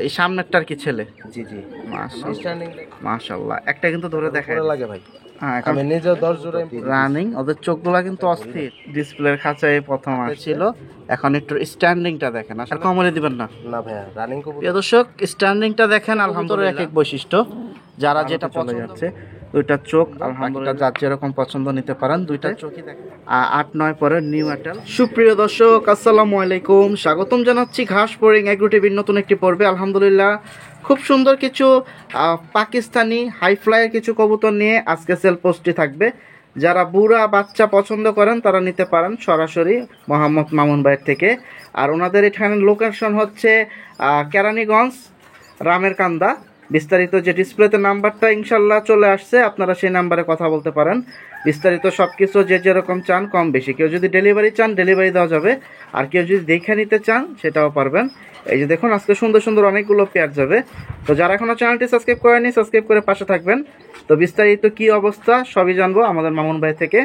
এই সামনেরটার কি ছেলে? জি জি। মাশাআল্লাহ একটা কিন্তু ধরে দেখায় লাগে ভাই। হ্যাঁ এখন আমি নিজেও 10 জোড়া রানিং ওদের চোখগুলা কিন্তু অস্থির। ডিসপ্লের খাঁচায় প্রথম আসছিল, এখন একটু স্ট্যান্ডিংটা দেখেন। আসলে কমলে দিবেন না না ভাইয়া, রানিং কবুতর। প্রিয় দর্শক স্ট্যান্ডিংটা দেখেন, আলহামদুলিল্লাহ এক এক বৈশিষ্ট্য। যারা যেটা চলে যাচ্ছে দুইটা চোখ আলহামদুলিল্লাহ যার যেরকম পছন্দ নিতে পারেন। দুইটা চোখই দেখেন 8-9 পরে নিউ অ্যাটেল। সুপ্রিয় দর্শক আসসালামু আলাইকুম, স্বাগতম জানাচ্ছি ঘাস পোরিং এগ্রো টিভির নতুন একটি পর্বে। আলহামদুলিল্লাহ খুব সুন্দর কিছু পাকিস্তানি হাই ফ্লাইয়ের কিছু কবুতর নিয়ে আজকে সেল পোস্টটি থাকবে। যারা বুড়া বাচ্চা পছন্দ করেন তারা নিতে পারেন সরাসরি মোহাম্মদ মামুন ভাইয়ের থেকে। আর ওনাদের এখানে লোকেশন হচ্ছে কেরানীগঞ্জ রামের কান্দা। বিস্তারিত যে ডিসপ্লেতে নাম্বারটা ইনশাল্লাহ চলে আসছে, আপনারা সেই নাম্বারে কথা বলতে পারেন। বিস্তারিত সব কিছু যে যেরকম চান কম বেশি, কেউ যদি ডেলিভারি চান ডেলিভারি দেওয়া যাবে, আর কেউ যদি দেখে নিতে চান সেটাও পারবেন। এই যে দেখুন আজকে সুন্দর সুন্দর অনেকগুলো পেয়ার যাবে। তো যারা এখনও চ্যানেলটি সাবস্ক্রাইব করেনি সাবস্ক্রাইব করে পাশে থাকবেন। তো বিস্তারিত কি অবস্থা সবই জানবো আমাদের মামুন ভাই থেকে।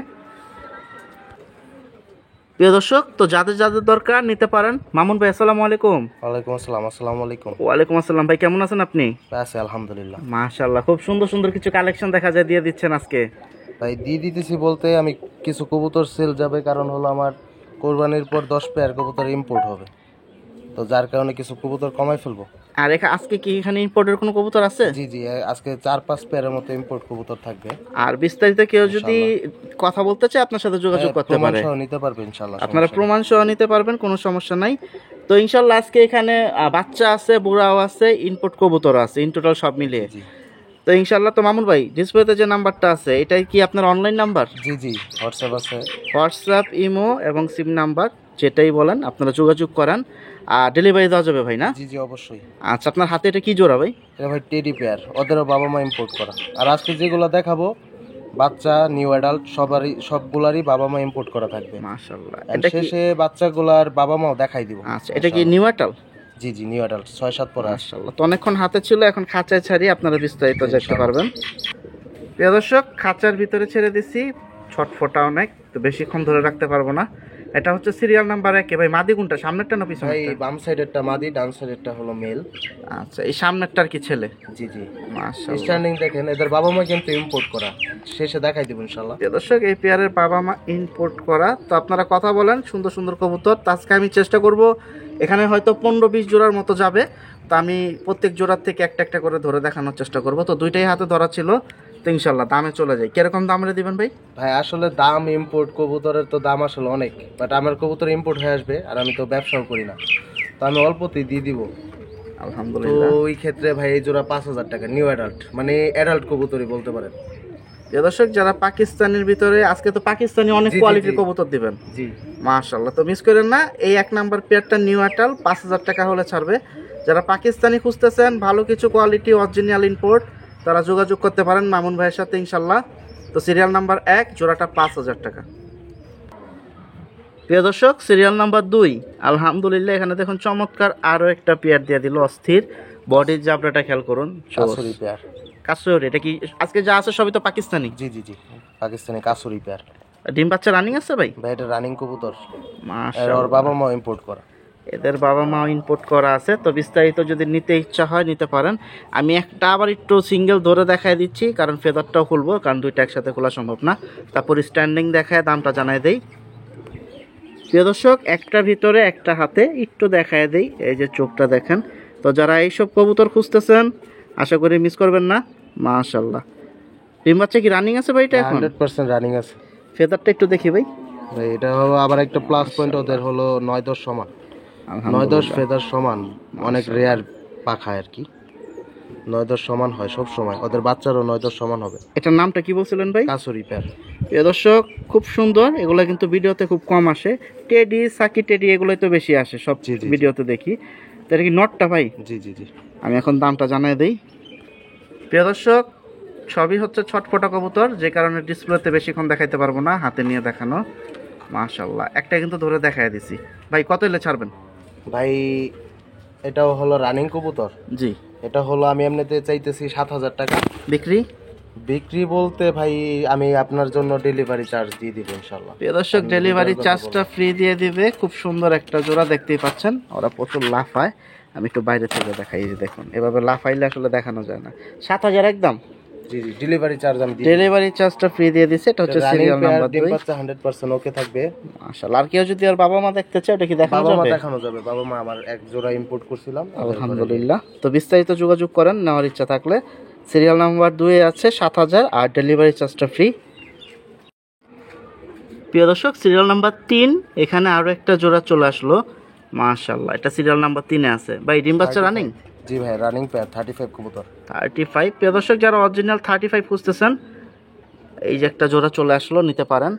প্রিয় দর্শক, তো যাদের যাদের দরকার নিতে পারেন। মামুন ভাই আসসালামু আলাইকুম। ওয়ালাইকুম আসসালাম। আসসালামু আলাইকুম। ওয়ালাইকুম আসসালাম ভাই, কেমন আছেন আপনি? আছে আলহামদুলিল্লাহ। মাশাআল্লাহ খুব সুন্দর সুন্দর কিছু কালেকশন দেখা যায়, দিয়ে দিচ্ছেন আজকে। ভাই দিয়ে দিতেছি বলতে আমি কিছু কবুতর সেল যাবে, কারণ হলো আমার কোরবানির পর 10 পেয়ার কবুতর ইম্পোর্ট হবে, তো যার কারণে কিছু কবুতর কমাই ফেলবো। আর আজকে কি এখানে ইম্পোর্টের কোনো কবুতর আছে? জি জি, আজকে 4-5 পেয়ারের মতো ইম্পোর্ট কবুতর থাকবে। আর বিস্তারিত কেউ যদি কথা বলতে চায় আপনার সাথে যোগাযোগ করতে পারে, নিতে পারবে ইনশাআল্লাহ। আপনারা প্রমাণ সহ নিতে পারবেন, কোনো সমস্যা নাই। তো ইনশাআল্লাহ আজকে এখানে বাচ্চা আছে, বুড়াও আছে, ইম্পোর্ট কবুতর আছে, ইন টোটাল সব মিলিয়ে। তো ইনশাআল্লাহ। তো মামুন ভাই ডিসপ্লেতে যে নাম্বারটা আছে এটাই কি আপনার অনলাইন নাম্বার? জি জি, হোয়াটসঅ্যাপ আছে। হোয়াটসঅ্যাপ, ইমো এবং সিম নাম্বার যেটাই বলেন আপনারা যোগাযোগ করেন। আর ডেলিভারি দেওয়া যাবে ভাই না? জি জি অবশ্যই। আচ্ছা, আপনার হাতে এটা কি জোড়া ভাই? এটা ভাই টেডি পেয়ার, ওদেরও বাবা মা ইম্পোর্ট করা। আর আজকে যেগুলো দেখাবো বাচ্চা নিউ অ্যাডাল্ট সবগুলারই বাবা মা ইম্পোর্ট করা থাকবে। মাশাআল্লাহ। এটা শেষে বাচ্চাগুলার বাবা মাও দেখাই দিব। আচ্ছা, এটা কি নিউ অ্যাটাল? জি জি, নিউ অ্যাডাল্ট 6-7 পরে। মাশাআল্লাহ, তো অনেকক্ষণ হাতে ছিল, এখন খাঁচায় ছাড়িয়ে আপনারা বিস্তারিত দেখতে পারবেন। প্রিয় দর্শক খাঁচার ভিতরে ছেড়ে দিছি, ছটফটা অনেক, তো বেশিক্ষণ ধরে রাখতে পারবো না। এটা হচ্ছে সিরিয়াল নাম্বার 1। ভাই মাদি কোনটা, সামনেরটা না পিছনে? ভাই বাম সাইডেরটা মাদি, ডান সাইডেরটা হলো মেল। আচ্ছা, এই সামনেরটার কি ছেলে? জি জি। মাশাআল্লাহ স্ট্যান্ডিং দেখেন, এদের বাবা মা কিন্তু ইম্পোর্ট করা, শেষে দেখাই দেব ইনশাআল্লাহ। প্রিয় দর্শক এই পেয়ারের বাবা মা ইম্পোর্ট করা। তো আপনারা কথা বলেন, সুন্দর সুন্দর কবুতর। তো আজকে আমি চেষ্টা করব, এখানে হয়তো 15-20 জোড়ার মতো যাবে, তো আমি প্রত্যেক জোড়ার থেকে একটা একটা করে ধরে দেখানোর চেষ্টা করব। তো দুইটাই হাতে ধরা ছিল, তো ইনশাল্লাহ দামে চলে যায়। কিরকম দাম রে দিবেন ভাই? ভাই আসলে দাম ইম্পোর্ট কবুতরের তো দাম আসলে অনেক, বাট আমার কবুতর ইম্পোর্ট হয়ে আসবে আর আমি তো ব্যবসাও করি না, তো আমি অল্পতেই দিয়ে দিব আলহামদুলিল্লাহ। তো ওই ক্ষেত্রে ভাই এই জোড়া 5,000 টাকা, নিউ অ্যাডাল্ট মানে অ্যাডাল্ট কবুতরই বলতে পারেন। প্রিয় দর্শক যারা পাকিস্তানের ভিতরে, আজকে তো পাকিস্তানি অনেক কোয়ালিটির কবুতর দিবেন। জি মাশাআল্লাহ, তো মিস করেন না। এই 1 নাম্বার পেয়ারটা নিউ অ্যাটাল 5,000 টাকা হলে ছাড়বে। যারা পাকিস্তানি খুঁজতেছেন ভালো কিছু কোয়ালিটি অরিজিনাল ইম্পোর্ট, তারা যোগাযোগ করতে পারেন মামুন ভাইয়ের সাথে ইনশাল্লাহ। তো সিরিয়াল নাম্বার 1 জোড়াটা 5,000 টাকা। প্রিয় দর্শক সিরিয়াল নাম্বার 2 আলহামদুলিল্লাহ এখানে দেখুন চমৎকার আরও একটা পেয়ার দিয়ে দিল, অস্থির বডির জাবরাটা খেয়াল করুন। কাসুরি পেয়ার, কাসুরি। এটা কি আজকে যা আছে সবই তো পাকিস্তানি? জি জি জি, পাকিস্তানি কাসুরি পেয়ার। ডিম বাচ্চা রানিং আছে ভাই? ভাই এটা রানিং কবুতর, মাশাআল্লাহ। ওর বাবা মা ইম্পোর্ট করা, এদের বাবা মা ইম্পোর্ট করা আছে। তো বিস্তারিত যদি নিতে ইচ্ছা হয় নিতে পারেন। আমি একটা আবার একটু সিঙ্গেল ধরে দেখায় দিচ্ছি, কারণ ফেদারটাও খুলবো, কারণ দুইটা একসাথে খোলা সম্ভব না। তারপর স্ট্যান্ডিং দেখায় দামটা জানাই দেই। প্রিয় দর্শক একটার ভিতরে একটা হাতে একটু দেখায় দেই, এই যে চোখটা দেখেন। তো যারা এইসব কবুতর খুঁজতেছেন আশা করি মিস করবেন না। মাশাআল্লাহ। ডিম বাচ্চা কি রানিং আছে ভাই? এটা এখন 100% রানিং আছে। ফেদারটা একটু দেখি ভাই। ভাই এটা হলো আবার একটা প্লাস পয়েন্ট, ওদের হলো 9-10 সমান, 9-10 ফেদার সমান, অনেক রেয়ার পাখায় আর কি। 9-10 সমান হয় সব সময়, ওদের বাচ্চারও 9-10 সমান হবে। এটার নামটা কি বলছিলেন ভাই? কাসুরি পেয়ার। প্রিয় দর্শক খুব সুন্দর, এগুলো কিন্তু ভিডিওতে খুব কম আসে। টেডি সাকি টেডি এগুলোই তো বেশি আসে সব ভিডিওতে দেখি। তো এটা কি নটটা ভাই? জি জি জি। আমি এখন দামটা জানাই দেই। প্রিয় দর্শক সবই হচ্ছে ছটফটা কবুতর, যে কারণে ডিসপ্লেতে বেশিক্ষণ দেখাইতে পারবো না, হাতে নিয়ে দেখানো। মাশাআল্লাহ একটা কিন্তু ধরে দেখাই দিছি। ভাই কত এলে ছাড়বেন? ভাই এটাও হলো রানিং কবুতর। জি। এটা হলো আমি এমনিতে চাইতেছি 7,000 টাকা। বিক্রি? বিক্রি বলতে ভাই আমি আপনার জন্য ডেলিভারি চার্জ দিয়ে দিব ইনশাআল্লাহ। প্রিয় দর্শক ডেলিভারি চার্জটা ফ্রি দিয়ে দিবে। খুব সুন্দর একটা জোড়া দেখতেই পাচ্ছেন, ওরা প্রচুর লাফায়। আমি একটু বাইরে থেকে দেখাই, এই যে দেখুন এভাবে লাফাইলে আসলে দেখানো যায় না। 7,000 একদম। জি জি, ডেলিভারি চার্জ আমি দিই। ডেলিভারি চার্জটা ফ্রি দিয়ে দিছে। এটা হচ্ছে সিরিয়াল নাম্বার 2। 100% ওকে থাকবে মাশাআল্লাহ। আর কেউ যদি আর বাবা মা দেখতে চায়, এটা কি দেখানো বাবা মা যাবে? দেখানো যাবে। বাবা মা আমার এক জোড়া ইম্পোর্ট করছিলাম। আলহামদুলিল্লাহ। তো বিস্তারিত যোগাযোগ করেন নেওয়ার ইচ্ছা থাকলে। সিরিয়াল নাম্বার 2 এ আছে 7,000 আর ডেলিভারি চার্জটা ফ্রি। প্রিয় দর্শক, সিরিয়াল নাম্বার 3 এখানে আরো একটা জোড়া চলে আসলো। মাশাআল্লাহ, এটা সিরিয়াল নাম্বার 3 এ আছে। ভাই ডিম বাচ্চা রানিং? জি ভাই, রানিং পেয়ার 35 কবুতর। 35। প্রিয় দর্শক, যারা অরিজিনাল 35 খুঁজতেছেন, এই যে একটা জোড়া চলে আসলো, নিতে পারেন।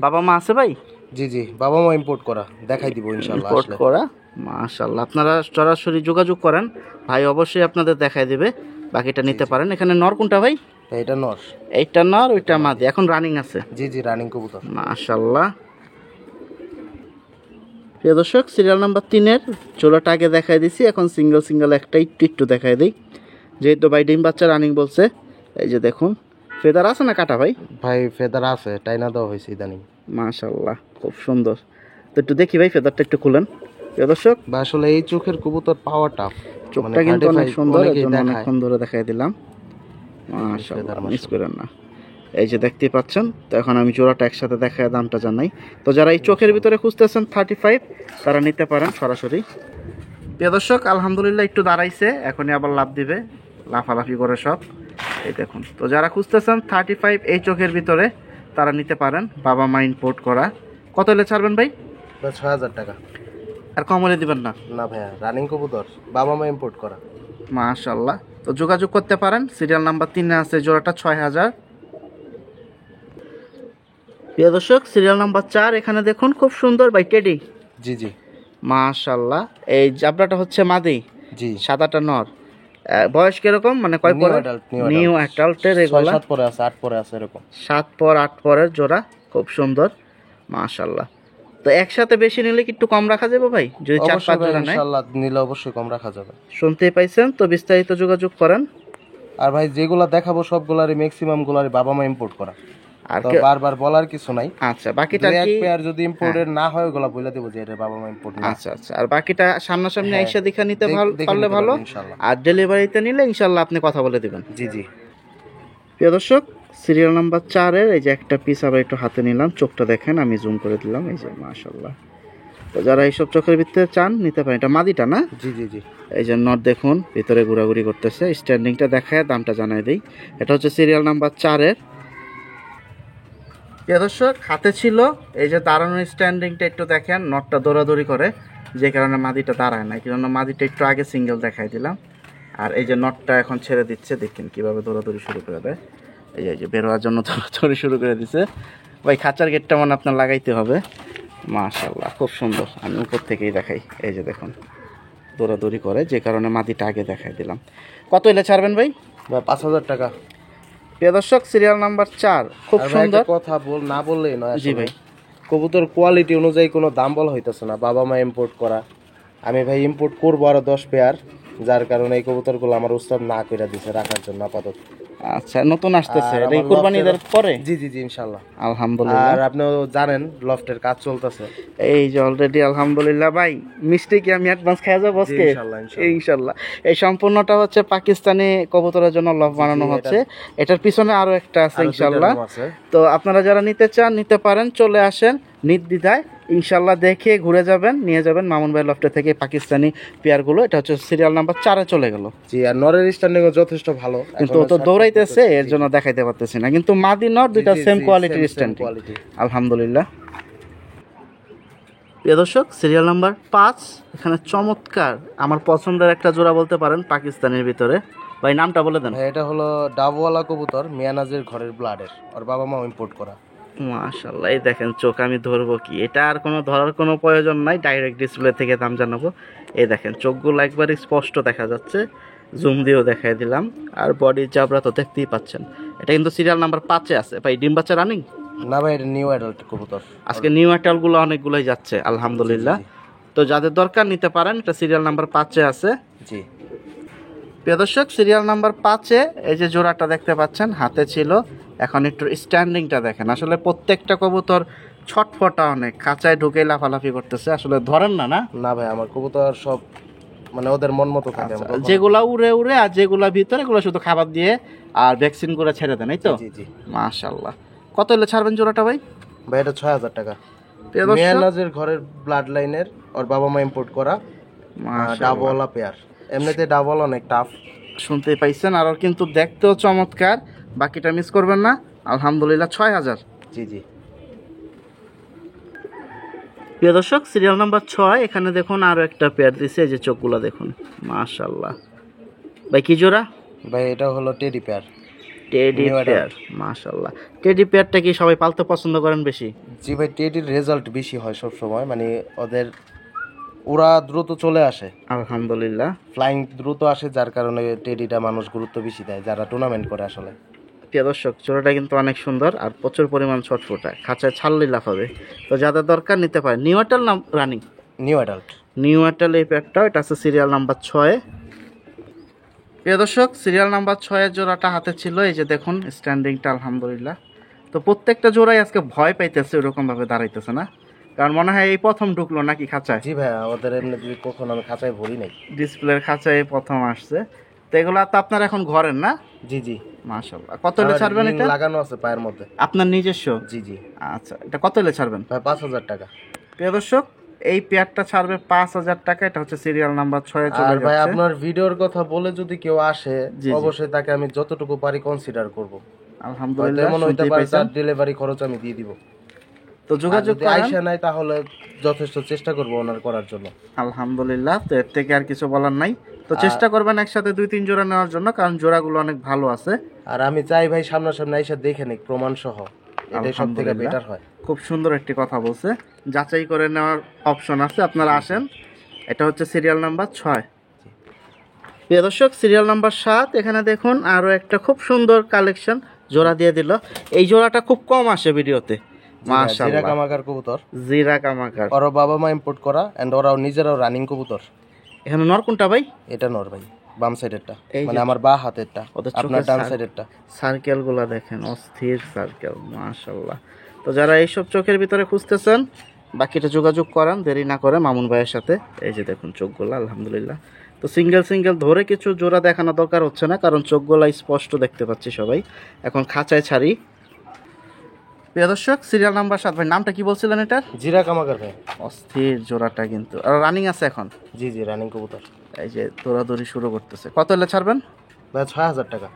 বাবা মা আছে ভাই? জি জি, বাবা মা ইম্পোর্ট করা, দেখাই দিব ইনশাআল্লাহ ইম্পোর্ট আসলে। করা। মাশাআল্লাহ, আপনারা সরাসরি যোগাযোগ করেন, ভাই অবশ্যই আপনাদের দেখাই দিবে। বাকিটা নিতে পারেন। এখানে নর কোনটা ভাই? এটা নর। এইটা নর, ওইটা মাদি। এখন রানিং আছে? জি জি, রানিং কবুতর। মাশাআল্লাহ। প্রিয় দর্শক, সিরিয়াল নাম্বার 3 এর জোড়াটা আগে দেখাই দিছি, এখন সিঙ্গেল সিঙ্গেল একটা একটু দেখাই দিই, যেহেতু ভাই ডিম বাচ্চা রানিং বলছে। এই যে দেখুন, ফেদার আছে না কাটা ভাই? ভাই ফেদার আছে, টাইনা দেওয়া হয়েছে ইদানিং। মাশাআল্লাহ, খুব সুন্দর। তো একটু দেখি ভাই, ফেদারটা একটু খুলেন। প্রিয় দর্শক, বা আসলে এই চোখের কবুতর পাওয়া টাফ, চোখটা কিন্তু অনেক সুন্দর, এজন্য অনেকক্ষণ ধরে দেখাই দিলাম। মাশাআল্লাহ, মিস করেন না। এই যে দেখতে পাচ্ছেন। তো এখন আমি জোড়াটা একসাথে দেখায় দামটা জানাই। তো যারা এই চোখের ভিতরে খুঁজতেছেন 35, তারা নিতে পারেন সরাসরি। প্রিয় দর্শক, আলহামদুলিল্লাহ একটু দাঁড়াইছে, এখনই আবার লাফ দিবে, লাফালাফি করে সব। এই দেখুন। তো যারা খুঁজতেছেন 35 এই চোখের ভিতরে, তারা নিতে পারেন। বাবা মা ইম্পোর্ট করা। কত হলে ছাড়বেন ভাই? 6000 টাকা। আর কম হলে দিবেন না? না ভাইয়া, রানিং কবুতর, বাবা মা ইম্পোর্ট করা। মাশাআল্লাহ। তো যোগাযোগ করতে পারেন। সিরিয়াল নাম্বার 3 এ আছে জোড়াটা 6000। প্রিয় দর্শক, সিরিয়াল নাম্বার 4 এখানে দেখুন, খুব সুন্দর ভাই টেডি। জি জি, মাশাআল্লাহ। এই জাবরাটা হচ্ছে মাদি, জি। সাদাটা নর। বয়স কিরকম, মানে কয় পরে? নিউ অ্যাডাল্টের এগুলা। 7 পরে আছে, 8 পরে আছে, এরকম 7 পর 8 পরের জোড়া, খুব সুন্দর। মাশাআল্লাহ। তো একসাথে বেশি নিলে কি একটু কম রাখা যাবে ভাই, যদি 4-5 জোড়া নেয়? ইনশাআল্লাহ নিলে অবশ্যই কম রাখা যাবে। শুনতেই পাইছেন। তো বিস্তারিত যোগাযোগ করেন। আর ভাই যেগুলা দেখাবো সবগুলারই ম্যাক্সিমাম গুলারই বাবা মা ইম্পোর্ট করা। আর তো বারবার বলার কিছু নাই। আচ্ছা, বাকিটা এক কি? পেয়ার যদি ইম্পোর্টেড না হয়, ওগুলা বলে দেব যে এটা বাবা মা ইম্পোর্ট না। আচ্ছা আচ্ছা। আর বাকিটা সামনাসামনি আইসা দেখা নিতে দেখে পারলে নিতে ভালো। পারবেন ইনশাআল্লাহ। আর ডেলিভারিতে নিলে ইনশাআল্লাহ আপনি কথা বলে দিবেন। জি জি। প্রিয় দর্শক, সিরিয়াল নাম্বার 4 এর এই যে একটা পিস আবার একটু হাতে নিলাম, চোখটা দেখেন, আমি জুম করে দিলাম। এই যে মাশাআল্লাহ। তো যারা এইসব চোখের ভিতরে চান নিতে পারেন। এটা মাদিটা না? জি জি জি। এই যে নট দেখুন, ভিতরে ঘোরাঘুরি করতেছে। স্ট্যান্ডিংটা দেখায় দামটা জানাই দিই। এটা হচ্ছে সিরিয়াল নাম্বার 4 এর। প্রিয় দর্শক, হাতে ছিল এই যে দাঁড়ানোর স্ট্যান্ডিংটা একটু দেখেন, নটটা দৌড়াদৌড়ি করে, যে কারণে মাদিটা দাঁড়ায় না। এই জন্য মাদিটা একটু আগে সিঙ্গেল দেখাই দিলাম। আর এই যে নটটা এখন ছেড়ে দিচ্ছে, দেখেন কিভাবে দৌড়াদৌড়ি শুরু করে দেয়। এই যে বেরোয়ার জন্য দৌড়াদৌড়ি শুরু করে দিচ্ছে। ভাই খাঁচার গেটটা মানে আপনার লাগাইতে হবে। মাশাআল্লাহ, খুব সুন্দর। আমি উপর থেকেই দেখাই। এই যে দেখুন দৌড়াদৌড়ি করে, যে কারণে মাদিটা আগে দেখাই দিলাম। কত এলে ছাড়বেন ভাই? 5000 টাকা। প্রিয় দর্শক, সিরিয়াল নাম্বার 4 খুব আর ভাই সুন্দর। একটা কথা না বললেই নয়। জি ভাই। কবুতর কোয়ালিটি অনুযায়ী কোনো দাম বলা হইতেছে না, বাবা মা ইম্পোর্ট করা। আমি ভাই ইম্পোর্ট করবো আরো 10 পেয়ার, যার কারণে এই কবুতরগুলো আমার উস্তাদ না কইরা দিছে রাখার জন্য আপাতত। আচ্ছা, নতুন আসতেছে, এটা কি কুরবানি ঈদের পরে? জি জি জি, ইনশাআল্লাহ। আলহামদুলিল্লাহ। আর আপনিও জানেন লফটের কাজ চলতেছে। এই যে অলরেডি আলহামদুলিল্লাহ। ভাই মিষ্টি কি আমি অ্যাডভান্স খাওয়া যাবো আজকে? ইনশাআল্লাহ ইনশাআল্লাহ। ইনশাআল্লাহ। এই সম্পূর্ণটা হচ্ছে পাকিস্তানি কবুতরের জন্য লফ বানানো হচ্ছে। এটার পিছনে আরো একটা আছে ইনশাআল্লাহ। তো আপনারা যারা নিতে চান নিতে পারেন, চলে আসেন নির্দ্বিধায়। ইনশাআল্লাহ দেখে ঘুরে যাবেন, নিয়ে যাবেন মামুন ভাই লফটে থেকে পাকিস্তানি পেয়ারগুলো। এটা হচ্ছে সিরিয়াল নাম্বার 4 এ চলে গেল। জি, আর নরের স্ট্যান্ডিংও যথেষ্ট ভালো, কিন্তু ও তো দৌড়াইতেছে, এর জন্য দেখাইতে পারতেছি না। কিন্তু মাদি নর দুইটা সেম কোয়ালিটির স্ট্যান্ডিং, আলহামদুলিল্লাহ। প্রিয় দর্শক, সিরিয়াল নাম্বার 5 এখানে চমৎকার আমার পছন্দের একটা জোড়া বলতে পারেন পাকিস্তানের ভিতরে। ভাই নামটা বলে দেন। এটা হলো ডাবওয়ালা কবুতর, মিয়ানাজের ঘরের ব্লাডের, আর বাবা মা ইম্পোর্ট করা। মাশাআল্লাহ। এই দেখেন চোখ, আমি ধরবো কি, এটা আর কোনো ধরার কোনো প্রয়োজন নাই, ডাইরেক্ট ডিসপ্লে থেকে দাম জানাবো। এই দেখেন চোখগুলো একবারে স্পষ্ট দেখা যাচ্ছে, জুম দিয়েও দেখাই দিলাম। আর বডি চাবড়া তো দেখতেই পাচ্ছেন। এটা কিন্তু সিরিয়াল নাম্বার 5 এ আছে। ভাই ডিম বাচ্চা রানিং? না ভাই, এটা নিউ অ্যাডাল্ট কবুতর। আজকে নিউ অ্যাডাল্টগুলো অনেকগুলোই যাচ্ছে আলহামদুলিল্লাহ। তো যাদের দরকার নিতে পারেন, এটা সিরিয়াল নাম্বার 5 এ আছে। জি। প্রিয় দর্শক, সিরিয়াল নাম্বার 5 এ এই যে জোড়াটা দেখতে পাচ্ছেন হাতে ছিল, এখন একটু স্ট্যান্ডিংটা দেখেন। আসলে প্রত্যেকটা কবুতর ছটফটা অনেক, খাঁচায় ঢুকে লাফালাফি করতেছে, আসলে ধরেন না। না না ভাই, আমার কবুতর সব মানে ওদের মন মতো থাকে। আচ্ছা, যেগুলা উড়ে উড়ে আর যেগুলা ভিতরে এগুলো শুধু খাবার দিয়ে আর ভ্যাকসিন করে ছেড়ে দেন, এই তো? জি জি। মাশাআল্লাহ। কত হলে ছাড়বেন জোড়াটা ভাই? ভাই এটা 6000 টাকা। প্রিয় দর্শক, মেয়ানাজের ঘরের ব্লাড লাইনের ওর বাবা মা ইম্পোর্ট করা ডাবলা পেয়ার। এমনিতে ডাবল অনেক টাফ, শুনতেই পাইছেন। আর ওর কিন্তু দেখতেও চমৎকার, বাকিটা মিস করবেন না। আলহামদুলিল্লাহ 6000। জি জি। প্রিয় দর্শক, সিরিয়াল নাম্বার 6, এখানে দেখুন আরো একটা পেয়ার দিছে, এই যে চোখগুলা দেখুন, মাশাআল্লাহ। ভাই কি জোড়া? ভাই এটা হলো টেডি পেয়ার। টেডি পেয়ার, মাশাআল্লাহ। টেডি পেয়ারটা কি সবাই পালতে পছন্দ করেন বেশি? জি ভাই, টেডির রেজাল্ট বেশি হয় সব সময়, মানে ওদের ওরা দ্রুত চলে আসে, আলহামদুলিল্লাহ। ফ্লাইং দ্রুত আসে, যার কারণে টেডিটা মানুষ গুরুত্ব বেশি দেয় যারা টুর্নামেন্ট করে আসলে। প্রিয় দর্শক, জোড়াটা কিন্তু অনেক সুন্দর আর প্রচুর পরিমাণ ছটফটা, খাঁচায় ছাড়লেই লাফাবে। তো যাদের দরকার নিতে পারে। নিউ অ্যাটেল নাম রানিং? New adult. নিউ অ্যাটেল এই পেয়ারটা, এটা আছে সিরিয়াল নাম্বার 6। প্রিয় দর্শক, সিরিয়াল নাম্বার 6 জোড়াটা হাতে ছিল, এই যে দেখুন স্ট্যান্ডিংটা, আলহামদুলিল্লাহ। তো প্রত্যেকটা জোড়াই আজকে ভয় পাইতেছে, ওরকম ভাবে দাঁড়াইতেছে না, কারণ মনে হয় এই প্রথম ঢুকলো নাকি খাঁচায়। জি ভাই, ওদের এমনি কখনো আমি খাঁচায় ভরি নাই, ডিসপ্লের খাঁচায় প্রথম আসছে। তো এগুলা তো আপনার এখন ঘরের না? জি জি। মাশাআল্লাহ। কত হলে ছাড়বেন এটা? লাগানো আছে পায়ের মধ্যে। আপনার নিজস্ব? জি জি। আচ্ছা, এটা কত হলে ছাড়বেন? ভাই 5000 টাকা। প্রিয় দর্শক, এই পেয়ারটা ছাড়বে 5000 টাকা। এটা হচ্ছে সিরিয়াল নাম্বার 6 চলে আর ভাই যাচ্ছে। আপনার ভিডিওর কথা বলে যদি কেউ আসে, জি, জি। অবশ্যই তাকে আমি যতটুকু পারি কনসিডার করব। আলহামদুলিল্লাহ, যেমন হইতে শুনতেই পারে পাইছেন। তার ডেলিভারি খরচ আমি দিয়ে দিব। তো যোগাযোগ যদি করেন। আইসা নাই তাহলে যথেষ্ট চেষ্টা করব ওনার করার জন্য। আলহামদুলিল্লাহ। তো এর থেকে আর কিছু বলার নাই। তো চেষ্টা করবেন একসাথে 2-3 জোড়া নেওয়ার জন্য, কারণ জোড়াগুলো অনেক ভালো আছে। আর আমি চাই ভাই সামনাসামনি আইসা দেখে নিক প্রমাণ সহ, এটাই সব থেকে আলহামদুলিল্লাহ। বেটার হয়। খুব সুন্দর একটি কথা বলছে, যাচাই করে নেওয়ার অপশন আছে, আপনারা আসেন। এটা হচ্ছে সিরিয়াল নাম্বার 6। প্রিয় দর্শক, সিরিয়াল নাম্বার 7, এখানে দেখুন আরো একটা খুব সুন্দর কালেকশন জোড়া দিয়ে দিল। এই জোড়াটা খুব কম আসে ভিডিওতে, জিরা মাশাআল্লাহ। কামাকার কবুতর, জিরা কামাকার, ওরা বাবা মা ইম্পোর্ট করা এন্ড ওরাও নিজেরাও রানিং কবুতর। এখানে নর কোনটা ভাই? এটা নর ভাই, বাম সাইডেরটা, এই যে মানে আমার বা হাতেরটা, ওদের আপনার চোখের ডান সাইডেরটা। সার্কেল গুলা দেখেন, অস্থির সার্কেল, মাশাআল্লাহ। তো যারা এইসব চোখের ভিতরে খুঁজতেছেন, বাকিটা যোগাযোগ করেন দেরি না করে মামুন ভাইয়ের সাথে। এই যে দেখুন চোখগুলা, আলহামদুলিল্লাহ। তো সিঙ্গেল সিঙ্গেল ধরে কিছু জোড়া দেখানো দরকার হচ্ছে না, কারণ চোখগুলা স্পষ্ট দেখতে পাচ্ছি সবাই। এখন খাঁচায় ছাড়ি। প্রিয় দর্শক, সিরিয়াল নাম্বার 7, ভাই নামটা কি বলছিলেন এটার? জিরা কামাকার ভাই। অস্থির জোড়াটা কিন্তু, আর রানিং আছে এখন? জি জি, রানিং কবুতর। এই যে দৌড়াদৌড়ি শুরু করতেছে। কত হলে ছাড়বেন? ভাই 6000 টাকা।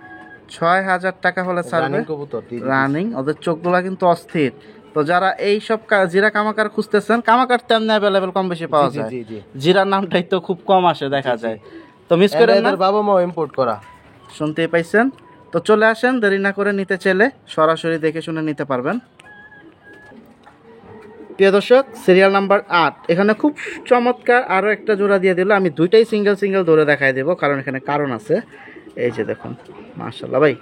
6000 টাকা হলে ছাড়বে। রানিং কবুতর, রানিং। ওদের চোখগুলা কিন্তু অস্থির। তো যারা এই সব জিরা কামাকার খুঁজতেছেন, কামাকার তেমনি অ্যাভেলেবেল কম বেশি পাওয়া যায়। জি জি। জিরার নামটাই তো খুব কম আসে দেখা যায়, তো মিস করেন না। এদের বাবা মা ইম্পোর্ট করা, শুনতেই পাইছেন। তো চলে আসেন, দেরি না করে নিতে চাইলে সরাসরি দেখে শুনে নিতে পারবেন। প্রিয় দর্শক, সিরিয়াল নাম্বার 8, এখানে খুব চমৎকার আরো একটা জোড়া দিয়ে দিল। আমি দুইটাই সিঙ্গেল সিঙ্গেল ধরে দেখাই দেবো, কারণ এখানে কারণ আছে। এই যে দেখুন, মাশাআল্লাহ। ভাই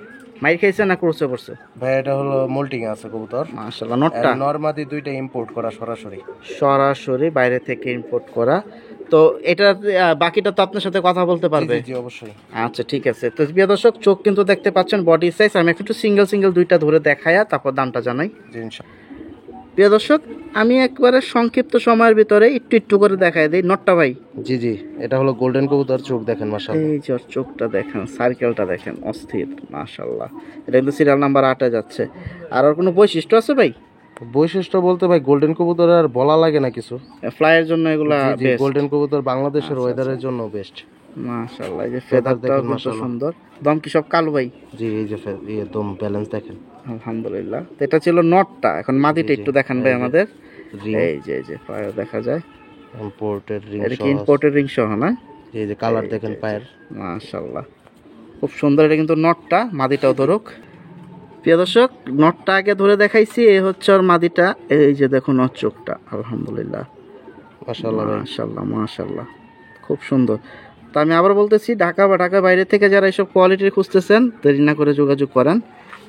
মাইর খাইছে না ক্রুসে পড়ছে? ভাই এটা হলো মোল্টিং আছে কবুতর, মাশাআল্লাহ। নটটা নরমাদি দুইটা ইম্পোর্ট করা সরাসরি, সরাসরি বাইরে থেকে ইম্পোর্ট করা। তো এটা বাকিটা তো আপনার সাথে কথা বলতে পারবে? জি অবশ্যই। আচ্ছা ঠিক আছে। তো প্রিয় দর্শক, চোখ কিন্তু দেখতে পাচ্ছেন, বডি সাইজ। আমি একটু সিঙ্গেল সিঙ্গেল দুইটা ধরে দেখায়া তারপর দামটা জানাই। জি ইনশাআল্লাহ। প্রিয় দর্শক, আমি একবারে সংক্ষিপ্ত সময়ের ভিতরে একটু একটু করে দেখাই দিই নটটা ভাই। জি জি, এটা হলো গোল্ডেন কবুতর, চোখ দেখেন মাশাআল্লাহ। এই যে ওর চোখটা দেখেন, সার্কেলটা দেখেন, অস্থির, মাশাআল্লাহ। এটা কিন্তু সিরিয়াল নাম্বার 8-এ যাচ্ছে। আর ওর কোনো বৈশিষ্ট্য আছে ভাই? বৈশিষ্ট্য বলতে ভাই গোল্ডেন কবুতর আর বলা লাগে না কিছু, ফ্লাইয়ের জন্য এগুলা বেস্ট। গোল্ডেন কবুতর বাংলাদেশের ওয়েদারের জন্য বেস্ট। মাশাআল্লাহ, এই যে ফেদারটাও কত সুন্দর। দম কি সব কালো ভাই? জি, এই যে একদম ব্যালেন্স দেখেন, আলহামদুলিল্লাহ। তো এটা ছিল নটটা, এখন মাদিটা একটু দেখান ভাই আমাদের। এই যে পায়ে দেখা যায় ইম্পোর্টেড রিং, এটা কি ইম্পোর্টেড রিং সহ না? এই যে কালার দেখেন পায়ের, মাশাআল্লাহ খুব সুন্দর। এটা কিন্তু নটটা, মাদিটাও ধরুক। প্রিয় দর্শক, নটটা আগে ধরে দেখাইছি, এই হচ্ছে ওর মাদিটা। এই যে দেখুন ওর চোখটা, আলহামদুলিল্লাহ, মাশাআল্লাহ মাশাআল্লাহ মাশাআল্লাহ, খুব সুন্দর। তো আমি আবার বলতেছি, ঢাকা বা ঢাকার বাইরে থেকে যারা এইসব কোয়ালিটির খুঁজতেছেন, দেরি না করে যোগাযোগ করেন।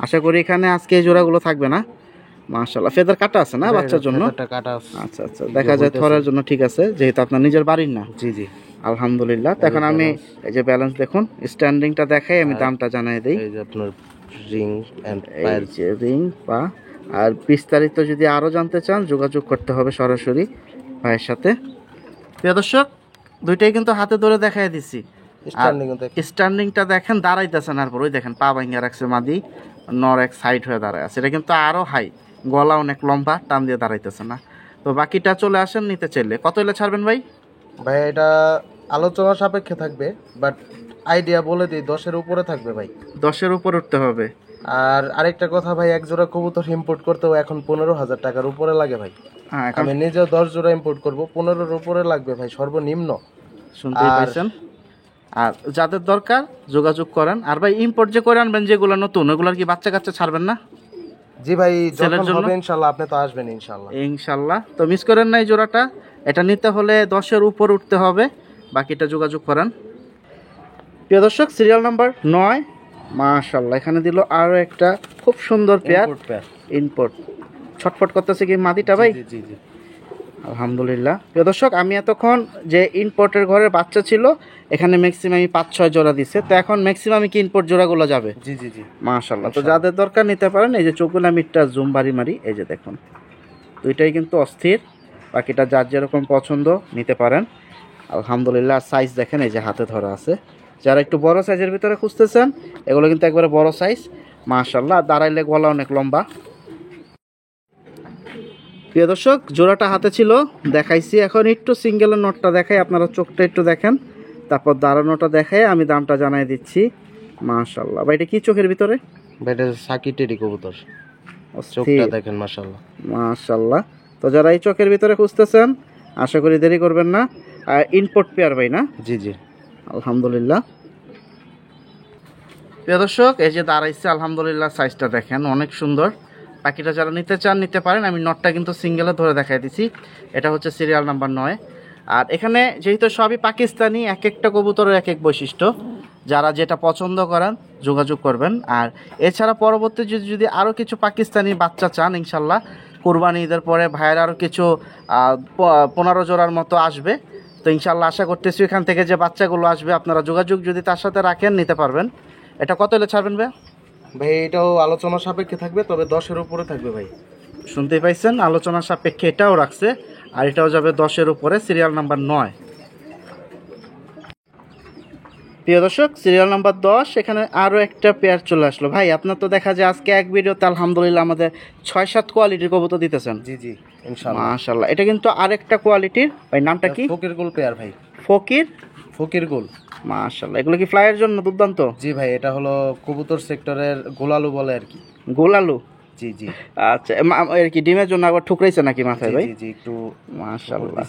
আশা করি এখানে আজকে এই জোড়াগুলো থাকবে না। মাশাআল্লাহ, ফেদার কাটা আছে না বাচ্চার জন্য? আচ্ছা আচ্ছা, দেখা যায় থরের জন্য ঠিক আছে, যেহেতু আপনার নিজের বাড়ির না। জি জি, আলহামদুলিল্লাহ। তো এখন আমি এই যে ব্যালেন্স দেখুন, স্ট্যান্ডিংটা দেখাই, আমি দামটা জানাই দেই। এই যে আপনার রিং এন্ড এই যে রিং পা। আর বিস্তারিত যদি আরো জানতে চান, যোগাযোগ করতে হবে সরাসরি ভাইয়ের সাথে। প্রিয় দর্শক, দুইটাই কিন্তু হাতে ধরে দেখাই দিছি। স্ট্যান্ডিং স্ট্যান্ডিংটা দেখেন, দাঁড়াইতেছে না, আর ওই দেখেন পা ভাঙ্গা রাখছে মাদি, নর এক সাইড হয়ে দাঁড়ায় আছে। এটা কিন্তু আরো হাই, গলা অনেক লম্বা, টান দিয়ে দাঁড়াইতেছে না। তো বাকিটা চলে আসেন নিতে চাইলে। কত হলে ছাড়বেন ভাই? ভাই এটা আলোচনা সাপেক্ষে থাকবে, বাট আইডিয়া বলে দিই 10-এর উপরে থাকবে ভাই। 10-এর উপর উঠতে হবে। আর আরেকটা কথা ভাই, এক জোড়া কবুতর ইম্পোর্ট করতেও এখন 15,000 টাকার উপরে লাগে ভাই। হ্যাঁ, আমি নিজেও 10 জোড়া ইম্পোর্ট করব, 15-এর উপরে লাগবে ভাই সর্বনিম্ন। শুনতেই পাইছেন। আর যাদের দরকার যোগাযোগ করেন। আর ভাই ইম্পোর্ট যে করে আনবেন যেগুলো নতুন, ওগুলোর কি বাচ্চা কাচ্চা ছাড়বেন না? জি ভাই, যখন হবে ইনশাআল্লাহ আপনি তো আসবেন ইনশাআল্লাহ। ইনশাআল্লাহ। তো মিস করেন না এই জোড়াটা। এটা নিতে হলে 10-এর উপর উঠতে হবে, বাকিটা যোগাযোগ করেন। প্রিয় দর্শক, সিরিয়াল নাম্বার 9। মাশাআল্লাহ, এখানে দিল আরো একটা খুব সুন্দর পেয়ার ইম্পোর্ট। ছটফট করতেছে কি মাদিটা ভাই? জি জি জি, আলহামদুলিল্লাহ। প্রিয় দর্শক, আমি এতক্ষণ যে ইম্পোর্টের ঘরের বাচ্চা ছিল এখানে ম্যাক্সিমাম 5-6 জোড়া দিছে। তো এখন ম্যাক্সিমাম কি ইম্পোর্ট জোড়াগুলো যাবে? জি জি জি, মাশাআল্লাহ। তো যাদের দরকার নিতে পারেন। এই যে চোখগুলা মিটটা জুম বাড়ি মারি, এই যে দেখুন দুইটাই কিন্তু অস্থির। বাকিটা যার যেরকম পছন্দ নিতে পারেন। আলহামদুলিল্লাহ। সাইজ দেখেন, এই যে হাতে ধরা আছে। যারা একটু বড় সাইজের ভিতরে খুঁজতেছেন, এগুলো কিন্তু একবারে বড় সাইজ। মাশাআল্লাহ, দাঁড়াইলে গলা অনেক লম্বা। প্রিয় দর্শক, জোড়াটা হাতে ছিল দেখাইছি, এখন একটু সিঙ্গেলের নোটটা দেখাই, আপনারা চোখটা একটু দেখেন, তারপর দাঁড়ানোটা দেখাই আমি দামটা জানাই দিচ্ছি। মাশাআল্লাহ ভাই, এটা কি চোখের ভিতরে? ভাই এটা সাকিটেরই কবুতর, চোখটা দেখেন মাশাআল্লাহ। মাশাআল্লাহ। তো যারা এই চোখের ভিতরে খুঁজতেছেন, আশা করি দেরি করবেন না। আর ইম্পোর্ট পেয়ার ভাই না? জি জি, আলহামদুলিল্লাহ। প্রিয় দর্শক, এই যে দাঁড়াইছে, আলহামদুলিল্লাহ সাইজটা দেখেন অনেক সুন্দর। বাকিটা যারা নিতে চান নিতে পারেন। আমি নটটা কিন্তু সিঙ্গেলে ধরে দেখাই দিছি। এটা হচ্ছে সিরিয়াল নাম্বার 9। আর এখানে যেহেতু সবই পাকিস্তানি, এক একটা কবুতরের এক এক বৈশিষ্ট্য। যারা যেটা পছন্দ করেন যোগাযোগ করবেন। আর এছাড়া পরবর্তী যদি আরও কিছু পাকিস্তানি বাচ্চা চান, ইনশাল্লাহ কুরবানি ঈদের পরে ভাইয়ের আরও কিছু 15 জোড়ার মতো আসবে। তো ইনশাল্লাহ আশা করতেছি এখান থেকে যে বাচ্চাগুলো আসবে আপনারা যোগাযোগ যদি তার সাথে রাখেন নিতে পারবেন। এটা কত হলে ছাড়বেন ভাই? ভাই এটাও আলোচনা সাপেক্ষে থাকবে, তবে 10-এর উপরে থাকবে ভাই। শুনতেই পাইছেন, আলোচনা সাপেক্ষে এটাও রাখছে। আর এটাও যাবে 10-এর উপরে, সিরিয়াল নাম্বার 9। প্রিয় দর্শক, সিরিয়াল নাম্বার 10। এখানে আরও একটা পেয়ার চলে আসলো। ভাই আপনার তো দেখা যায় আজকে এক ভিডিওতে আলহামদুলিল্লাহ আমাদের 6-7 কোয়ালিটির কবুতর দিতেছেন। জি জি, ইনশাআল্লাহ। মাশাআল্লাহ। এটা কিন্তু আরেকটা কোয়ালিটির। ভাই নামটা কি? ফকির গোল পেয়ার ভাই। ফকির গোল। মাশাআল্লাহ। এগুলো কি ফ্লাইয়ের জন্য দুর্দান্ত? জি ভাই, এটা হলো কবুতর সেক্টরের গোলালু বলে আর কি। গোলালু? জি জি। আচ্ছা, এর কি ডিমের জন্য আবার ঠুকরাইছে নাকি মাথায় ভাই? জি জি, একটু মাশাআল্লাহ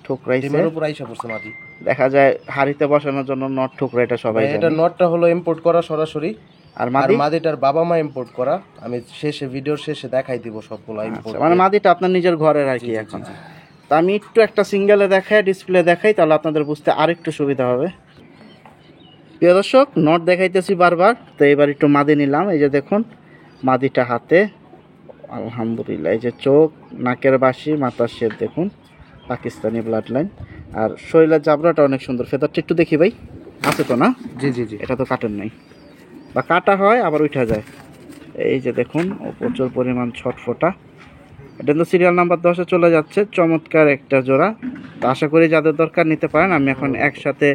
ঠুকরাইছে। ডিমের উপর আইসা পড়ছে মাটি। দেখা যায় হাড়িতে বসানোর জন্য নট ঠুকরা, এটা সবাই জানে। এটা নটটা হলো ইম্পোর্ট করা সরাসরি। আর মাদিটার বাবা মা ইম্পোর্ট করা। আমি ভিডিওর শেষে দেখাই দিব সবগুলো ইম্পোর্ট। মানে মাদিটা আপনার নিজের ঘরের আর কি এখন। তো আমি একটু একটা সিঙ্গেলে দেখাই, ডিসপ্লে দেখাই, তাহলে আপনাদের বুঝতে আরেকটু সুবিধা হবে। প্রিয় দর্শক, নট দেখাইতেছি বারবার, তো এবার একটু মাদি নিলাম। এই যে দেখুন মাদিটা হাতে, আলহামদুলিল্লাহ। এই যে চোখ, নাকের বাসি, মাথার শেপ দেখুন, পাকিস্তানি ব্লাড লাইন। আর শরীরের জাবরাটা অনেক সুন্দর। ফেদারটা একটু দেখি ভাই, আছে তো না? জি জি জি, এটা তো কাটেন নাই, বা কাটা হয় আবার উঠা যায়। এই যে দেখুন প্রচুর পরিমাণ ছটফটা। এটা তো সিরিয়াল নাম্বার 10-এ চলে যাচ্ছে। চমৎকার একটা জোড়া। তো আশা করি যাদের দরকার নিতে পারেন। আমি এখন একসাথে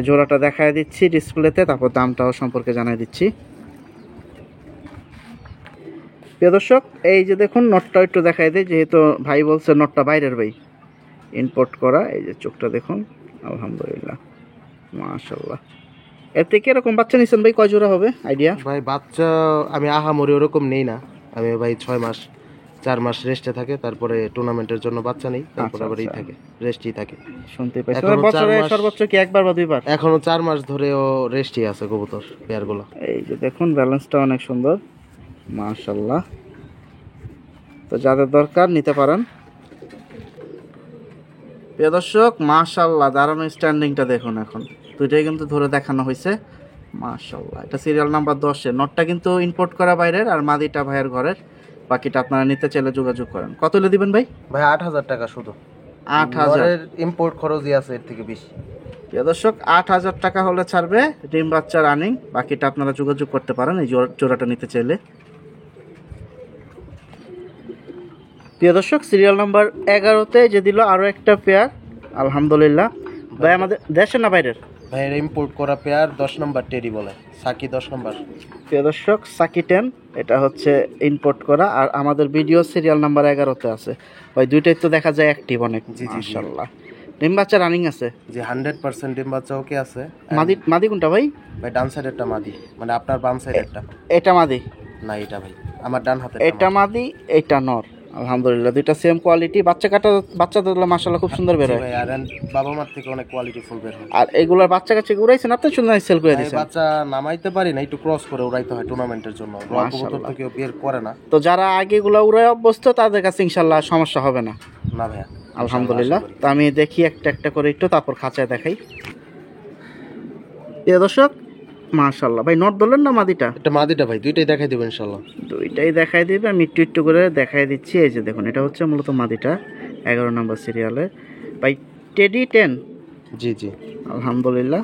জোড়াটা দেখায় দিচ্ছি ডিসপ্লেতে, তারপর দামটাও সম্পর্কে জানাই দিচ্ছি। প্রিয় দর্শক, এই যে দেখুন নটটা একটু দেখাই দিই, যেহেতু ভাই বলছে নটটা বাইরের ভাই, ইম্পোর্ট করা। এই যে চোখটা দেখুন, আলহামদুলিল্লাহ মাশাআল্লাহ। এর থেকে এরকম বাচ্চা নিছেন ভাই, কয় জোড়া হবে আইডিয়া? ভাই বাচ্চা আমি আহামরি ওরকম নেই না। আমি ভাই 4 মাস রেস্টে থাকে, তারপরে টুর্নামেন্টের জন্য বাচ্চা নেই, তারপরে আবার থাকে রেস্টই থাকে। শুনতে পাইছি বছরে সর্বোচ্চ কি একবার বা দুইবার? এখনো 4 মাস ধরেও রেস্টই আছে কবুতর পেয়ারগুলো। এই যে দেখুন ব্যালেন্সটা অনেক সুন্দর মাশাআল্লাহ। তো যাদের দরকার নিতে পারেন। প্রিয় দর্শক, মাশাআল্লাহ দাঁড়ানো স্ট্যান্ডিংটা দেখুন। এখন দুইটাই কিন্তু ধরে দেখানো হয়েছে মাশাআল্লাহ। এটা সিরিয়াল নাম্বার 10-এ। নটটা কিন্তু ইম্পোর্ট করা বাইরের, আর মাদিটা ভাইয়ের ঘরের। বাকিটা আপনারা নিতে চাইলে যোগাযোগ করেন। কত হলে দিবেন ভাই? ভাই 8,000 টাকা শুধু। 8,000 ইম্পোর্ট খরচই আছে এর থেকে বেশি। প্রিয় দর্শক, 8,000 টাকা হলে ছাড়বে, ডিম বাচ্চা রানিং। বাকিটা আপনারা যোগাযোগ করতে পারেন এই জোড়াটা নিতে চাইলে। প্রিয় দর্শক, সিরিয়াল নাম্বার 11-তে যে দিল আরও একটা পেয়ার, আলহামদুলিল্লাহ ভাই আমাদের দেশের না বাইরের? ভাই ইম্পোর্ট করা পেয়ার 10 নম্বর টেডি বলে, সাকি 10 নম্বর। প্রিয় দর্শক, সাকি 10 এটা হচ্ছে ইম্পোর্ট করা, আর আমাদের ভিডিও সিরিয়াল নাম্বার 11-তে আছে ভাই। দুইটাই তো দেখা যায় অ্যাক্টিভ অনেক। জি জি মাশাআল্লাহ। ডিম বাচ্চা রানিং আছে? জি 100% ডিম বাচ্চা ওকে আছে। মাদি মাদি কোনটা ভাই? ভাই ডান সাইডেরটা মাদি, মানে আপনার বাম সাইডেরটা। এটা মাদি না এটা ভাই আমার ডান হাতে। এটা মাদি, এটা নর। আলহামদুলিল্লাহ, দুইটা সেম কোয়ালিটি। বাচ্চা তো মাশাআল্লাহ খুব সুন্দর বের হয় ভাই। আর বাবা মার থেকে অনেক কোয়ালিটি ফুল বের হয়। আর এগুলার বাচ্চা কাছে উড়াইছেন আপনি? সুন্দর সেল করে ভাই দিয়েছেন। বাচ্চা নামাইতে পারি না, একটু ক্রস করে উড়াইতে হয় টুর্নামেন্টের জন্য। কবুতর তো কেউ বের করে না। তো যারা আগে এগুলা উড়াই অভ্যস্ত তাদের কাছে ইনশাআল্লাহ সমস্যা হবে না। না ভাইয়া আলহামদুলিল্লাহ। তো আমি দেখি একটা একটা করে একটু, তারপর খাঁচায় দেখাই। প্রিয় দর্শক, মাশাআল্লাহ ভাই। নট বললেন না মাদিটা? এটা মাদিটা ভাই, দুইটাই দেখাই দেবো ইনশাআল্লাহ। দুইটাই দেখাই দিবে, আমি একটু একটু করে দেখাই দিচ্ছি। এই যে দেখুন, এটা হচ্ছে মূলত মাদিটা 11 নম্বর সিরিয়ালে ভাই। টেডি 10? জি জি আলহামদুলিল্লাহ।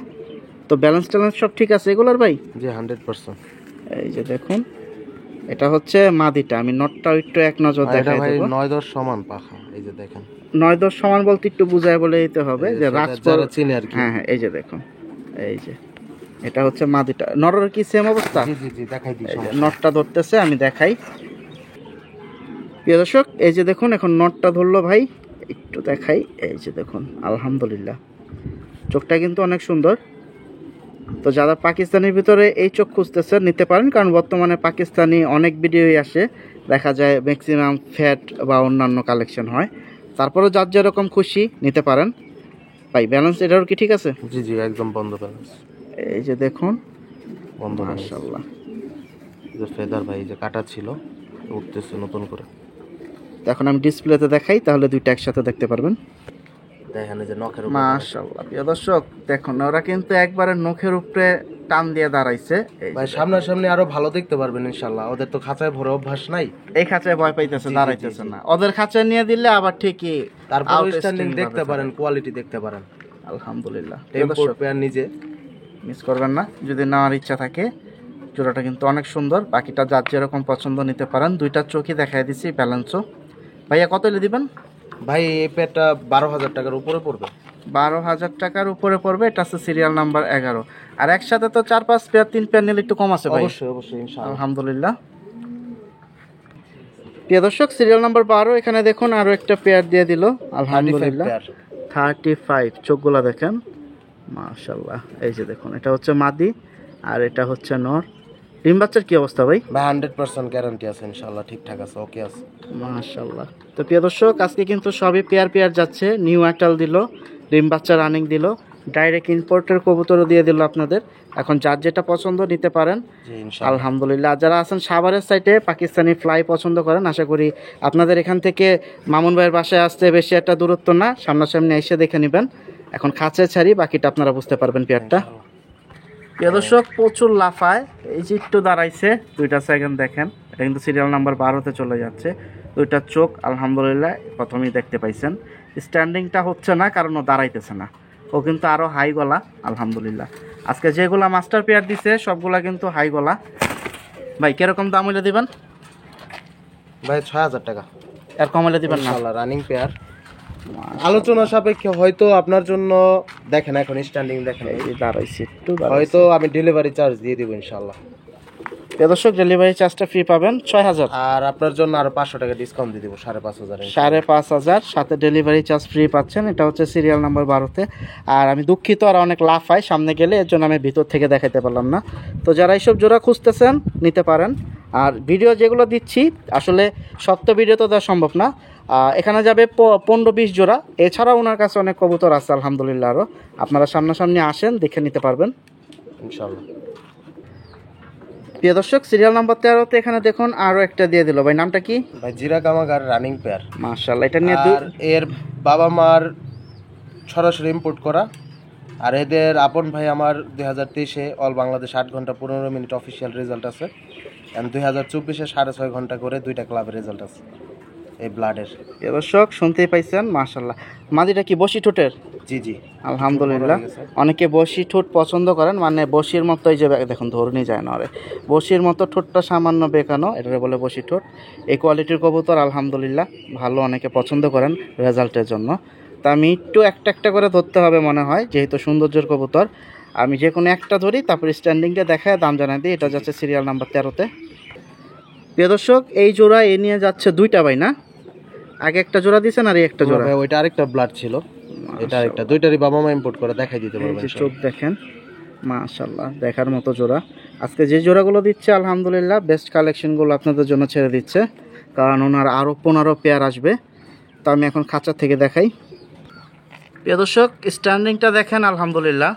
তো ব্যালেন্স ট্যালেন্স সব ঠিক আছে এগুলার ভাই? জি 100%। এই যে দেখুন, এটা হচ্ছে মাদিটা। আমি নটটা একটু এক নজর দেখাই ভাই দেব। 9-10 সমান পাখা, এই যে দেখেন। 9-10 সমান বলতে একটু বুঝায় বলে দিতে হবে যে রাজপর যারা চিনে আর কি। হ্যাঁ হ্যাঁ, এই যে দেখুন, এই যে এটা হচ্ছে মাদিটা। নরের কি সেম অবস্থা? জি জি জি দেখাই দিই। এই যে নটটা ধরতেছে, আমি দেখাই। প্রিয় দর্শক, এই যে দেখুন, এখন নটটা ধরলো ভাই, একটু দেখাই। এই যে দেখুন, আলহামদুলিল্লাহ, চোখটা কিন্তু অনেক সুন্দর। তো যারা পাকিস্তানের ভিতরে এই চোখ খুঁজতেছেন নিতে পারেন, কারণ বর্তমানে পাকিস্তানি অনেক ভিডিওই আসে, দেখা যায় ম্যাক্সিমাম ফ্যাট বা অন্যান্য কালেকশন হয়। তারপরেও যার যেরকম খুশি নিতে পারেন ভাই। ব্যালেন্স এটার কি ঠিক আছে? জি জি একদম বন্ধ ব্যালেন্স। এই যে দেখুন, বন্ধ মাশাআল্লাহ। এই যে ফেদার ভাই, যে কাটা ছিল উঠতেছে নতুন করে। তো এখন আমি ডিসপ্লেতে দেখাই, তাহলে দুইটা একসাথে দেখতে পারবেন। দেখেন এই যে নখের উপর। মাশাআল্লাহ। প্রিয় দর্শক দেখুন, ওরা কিন্তু একবারে নখের উপরে টান দিয়ে দাঁড়াইছে। ভাই সামনাসামনি আরো ভালো দেখতে পারবেন ইনশাআল্লাহ। ওদের তো খাঁচায় ভরে অভ্যাস নাই, এই খাঁচায় ভয় পাইতেছে, দাঁড়াইতেছে না। ওদের খাঁচায় নিয়ে দিলে আবার ঠিকই তারপর স্ট্যান্ডিং দেখতে পারেন, কোয়ালিটি দেখতে পারেন। আলহামদুলিল্লাহ। টেম্পোর পেয়ার নিজে মিস করবেন না, যদি নেওয়ার ইচ্ছা থাকে। জোড়াটা কিন্তু অনেক সুন্দর। বাকিটা যার যেরকম পছন্দ নিতে পারেন। দুইটা চোখই দেখাই দিছি, ব্যালেন্সও। ভাইয়া কত হলে দিবেন? ভাই এই পেয়ারটা 12,000 টাকার উপরে পড়বে। 12,000 টাকার উপরে পড়বে। এটা আছে সিরিয়াল নাম্বার 11। আর একসাথে তো 4-5 পেয়ার 3 পেয়ার নিলে একটু কম আছে ভাই। অবশ্যই অবশ্যই ইনশাআল্লাহ। আলহামদুলিল্লাহ। প্রিয় দর্শক, সিরিয়াল নাম্বার 12 এখানে দেখুন আরো একটা পেয়ার দিয়ে দিল। আলহামদুলিল্লাহ। 35 চোখগুলা দেখেন, মাশাআল্লাহ। এই যে দেখুন, এটা হচ্ছে মাদি আর এটা হচ্ছে নর। ডিম বাচ্চার কি অবস্থা ভাই? ভাই 100% গ্যারান্টি আছে ইনশাআল্লাহ, ঠিকঠাক আছে, ওকে আছে। মাশাআল্লাহ। তো প্রিয় দর্শক, আজকে কিন্তু সবই পেয়ার পেয়ার যাচ্ছে। নিউ আটাল দিল, ডিম বাচ্চা রানিং দিল, ডাইরেক্ট ইম্পোর্টের কবুতরও দিয়ে দিল আপনাদের। এখন যার যেটা পছন্দ নিতে পারেন। জি ইনশাআল্লাহ। আলহামদুলিল্লাহ। আর যারা আছেন সাভারের সাইডে পাকিস্তানি ফ্লাই পছন্দ করেন, আশা করি আপনাদের এখান থেকে মামুন ভাইয়ের বাসায় আসতে বেশি একটা দূরত্ব না, সামনাসামনি এসে দেখে নেবেন। এখন খাঁচায় ছাড়ি, বাকিটা আপনারা বুঝতে পারবেন পেয়ারটা। প্রিয় দর্শক, প্রচুর লাফায়। এই যে একটু দাঁড়াইছে, দুইটা সেকেন্ড দেখেন। এটা কিন্তু সিরিয়াল নাম্বার 12-তে চলে যাচ্ছে। দুইটা চোখ আলহামদুলিল্লাহ প্রথমেই দেখতে পাইছেন। স্ট্যান্ডিংটা হচ্ছে না, কারণ ও দাঁড়াইতেছে না। ও কিন্তু আরও হাই গলা আলহামদুলিল্লাহ। আজকে যেগুলা মাস্টার পেয়ার দিছে সবগুলা কিন্তু হাই গলা। ভাই কিরকম দাম হইলে দিবেন? ভাই 6,000 টাকা। এর কম হইলে দিবেন না? ইনশাআল্লাহ রানিং পেয়ার, আলোচনা সাপেক্ষে হয়তো আপনার জন্য। দেখেন এখন স্ট্যান্ডিং দেখেন, এই দাঁড়াইছে একটু, হয়তো আমি ডেলিভারি চার্জ দিয়ে দিব ইনশাআল্লাহ। প্রিয় দর্শক, ডেলিভারি চার্জটা ফ্রি পাবেন 6,000। আর আপনার জন্য আরো 500 টাকা ডিসকাউন্ট দিয়ে দিব, 5,500। 5,500 সাথে ডেলিভারি চার্জ ফ্রি পাচ্ছেন। এটা হচ্ছে সিরিয়াল নাম্বার 12-তে। আর আমি দুঃখিত, আর অনেক লাফ হয় সামনে গেলে, এর জন্য আমি ভিতর থেকে দেখাতে পারলাম না। তো যারা এইসব জোড়া খুঁজতেছেন নিতে পারেন। আর ভিডিও যেগুলো দিচ্ছি আসলে সব তো ভিডিও তো দেওয়া সম্ভব না। এখানে যাবে 15-20 জোড়া। এছাড়াও ওনার কাছে অনেক কবুতর আছে আলহামদুলিল্লাহ। আরও আপনারা সামনাসামনি আসেন, দেখে নিতে পারবেন ইনশাআল্লাহ। প্রিয় দর্শক, সিরিয়াল নাম্বার 13-তে এখানে দেখুন আরও একটা দিয়ে দিল ভাই। নামটা কি? ভাই জিরা কামাগার রানিং পেয়ার। মাশাআল্লাহ। এটা নিয়ে আর এর বাবা মার সরাসরি ইম্পোর্ট করা। আর এদের আপন ভাই আমার 2023-এ অল বাংলাদেশ 8 ঘন্টা 15 মিনিট অফিসিয়াল রেজাল্ট আছে। এন্ড 2024-এ 6.5 ঘন্টা করে 2টা ক্লাবের রেজাল্ট আছে এই ব্লাডের। প্রিয় দর্শক, শুনতেই পাইছেন মাশাআল্লাহ। মাদিটা কি বসি ঠোঁটের? জি জি আলহামদুলিল্লাহ। অনেকে বসি ঠোঁট পছন্দ করেন, মানে বসির মতো। এই যে দেখুন, ধরুনই যায় না রে, বসির মতো ঠোঁটটা সামান্য বেঁকানো, এটাকে বলে বসি ঠোঁট। এই কোয়ালিটির কবুতর আলহামদুলিল্লাহ ভালো, অনেকে পছন্দ করেন রেজাল্টের জন্য। তা আমি একটু একটা একটা করে ধরতে হবে মনে হয়, যেহেতু সৌন্দর্যের কবুতর। আমি যে কোনো একটা ধরি, তারপর স্ট্যান্ডিংটা দেখায় দাম জানাই দিই। এটা যাচ্ছে সিরিয়াল নাম্বার 13-তে। প্রিয় দর্শক, এই জোড়া এ নিয়ে যাচ্ছে দুইটা ভাই না? আগে একটা জোড়া দিয়েছেন আর এই একটা জোড়া? ভাই ওইটা আরেকটা ব্লাড ছিল, এটা আরেকটা, দুইটারই বাবা মা ইম্পোর্ট করে দেখাই দিতে এই পারবেন। যে চোখ দেখেন, মাশাআল্লাহ দেখার মতো জোড়া। আজকে যে জোড়াগুলো দিচ্ছে আলহামদুলিল্লাহ বেস্ট কালেকশনগুলো আপনাদের জন্য ছেড়ে দিচ্ছে, কারণ ওনার আরও 15 পেয়ার আসবে। তো আমি এখন খাঁচা থেকে দেখাই। প্রিয় দর্শক, স্ট্যান্ডিংটা দেখেন আলহামদুলিল্লাহ।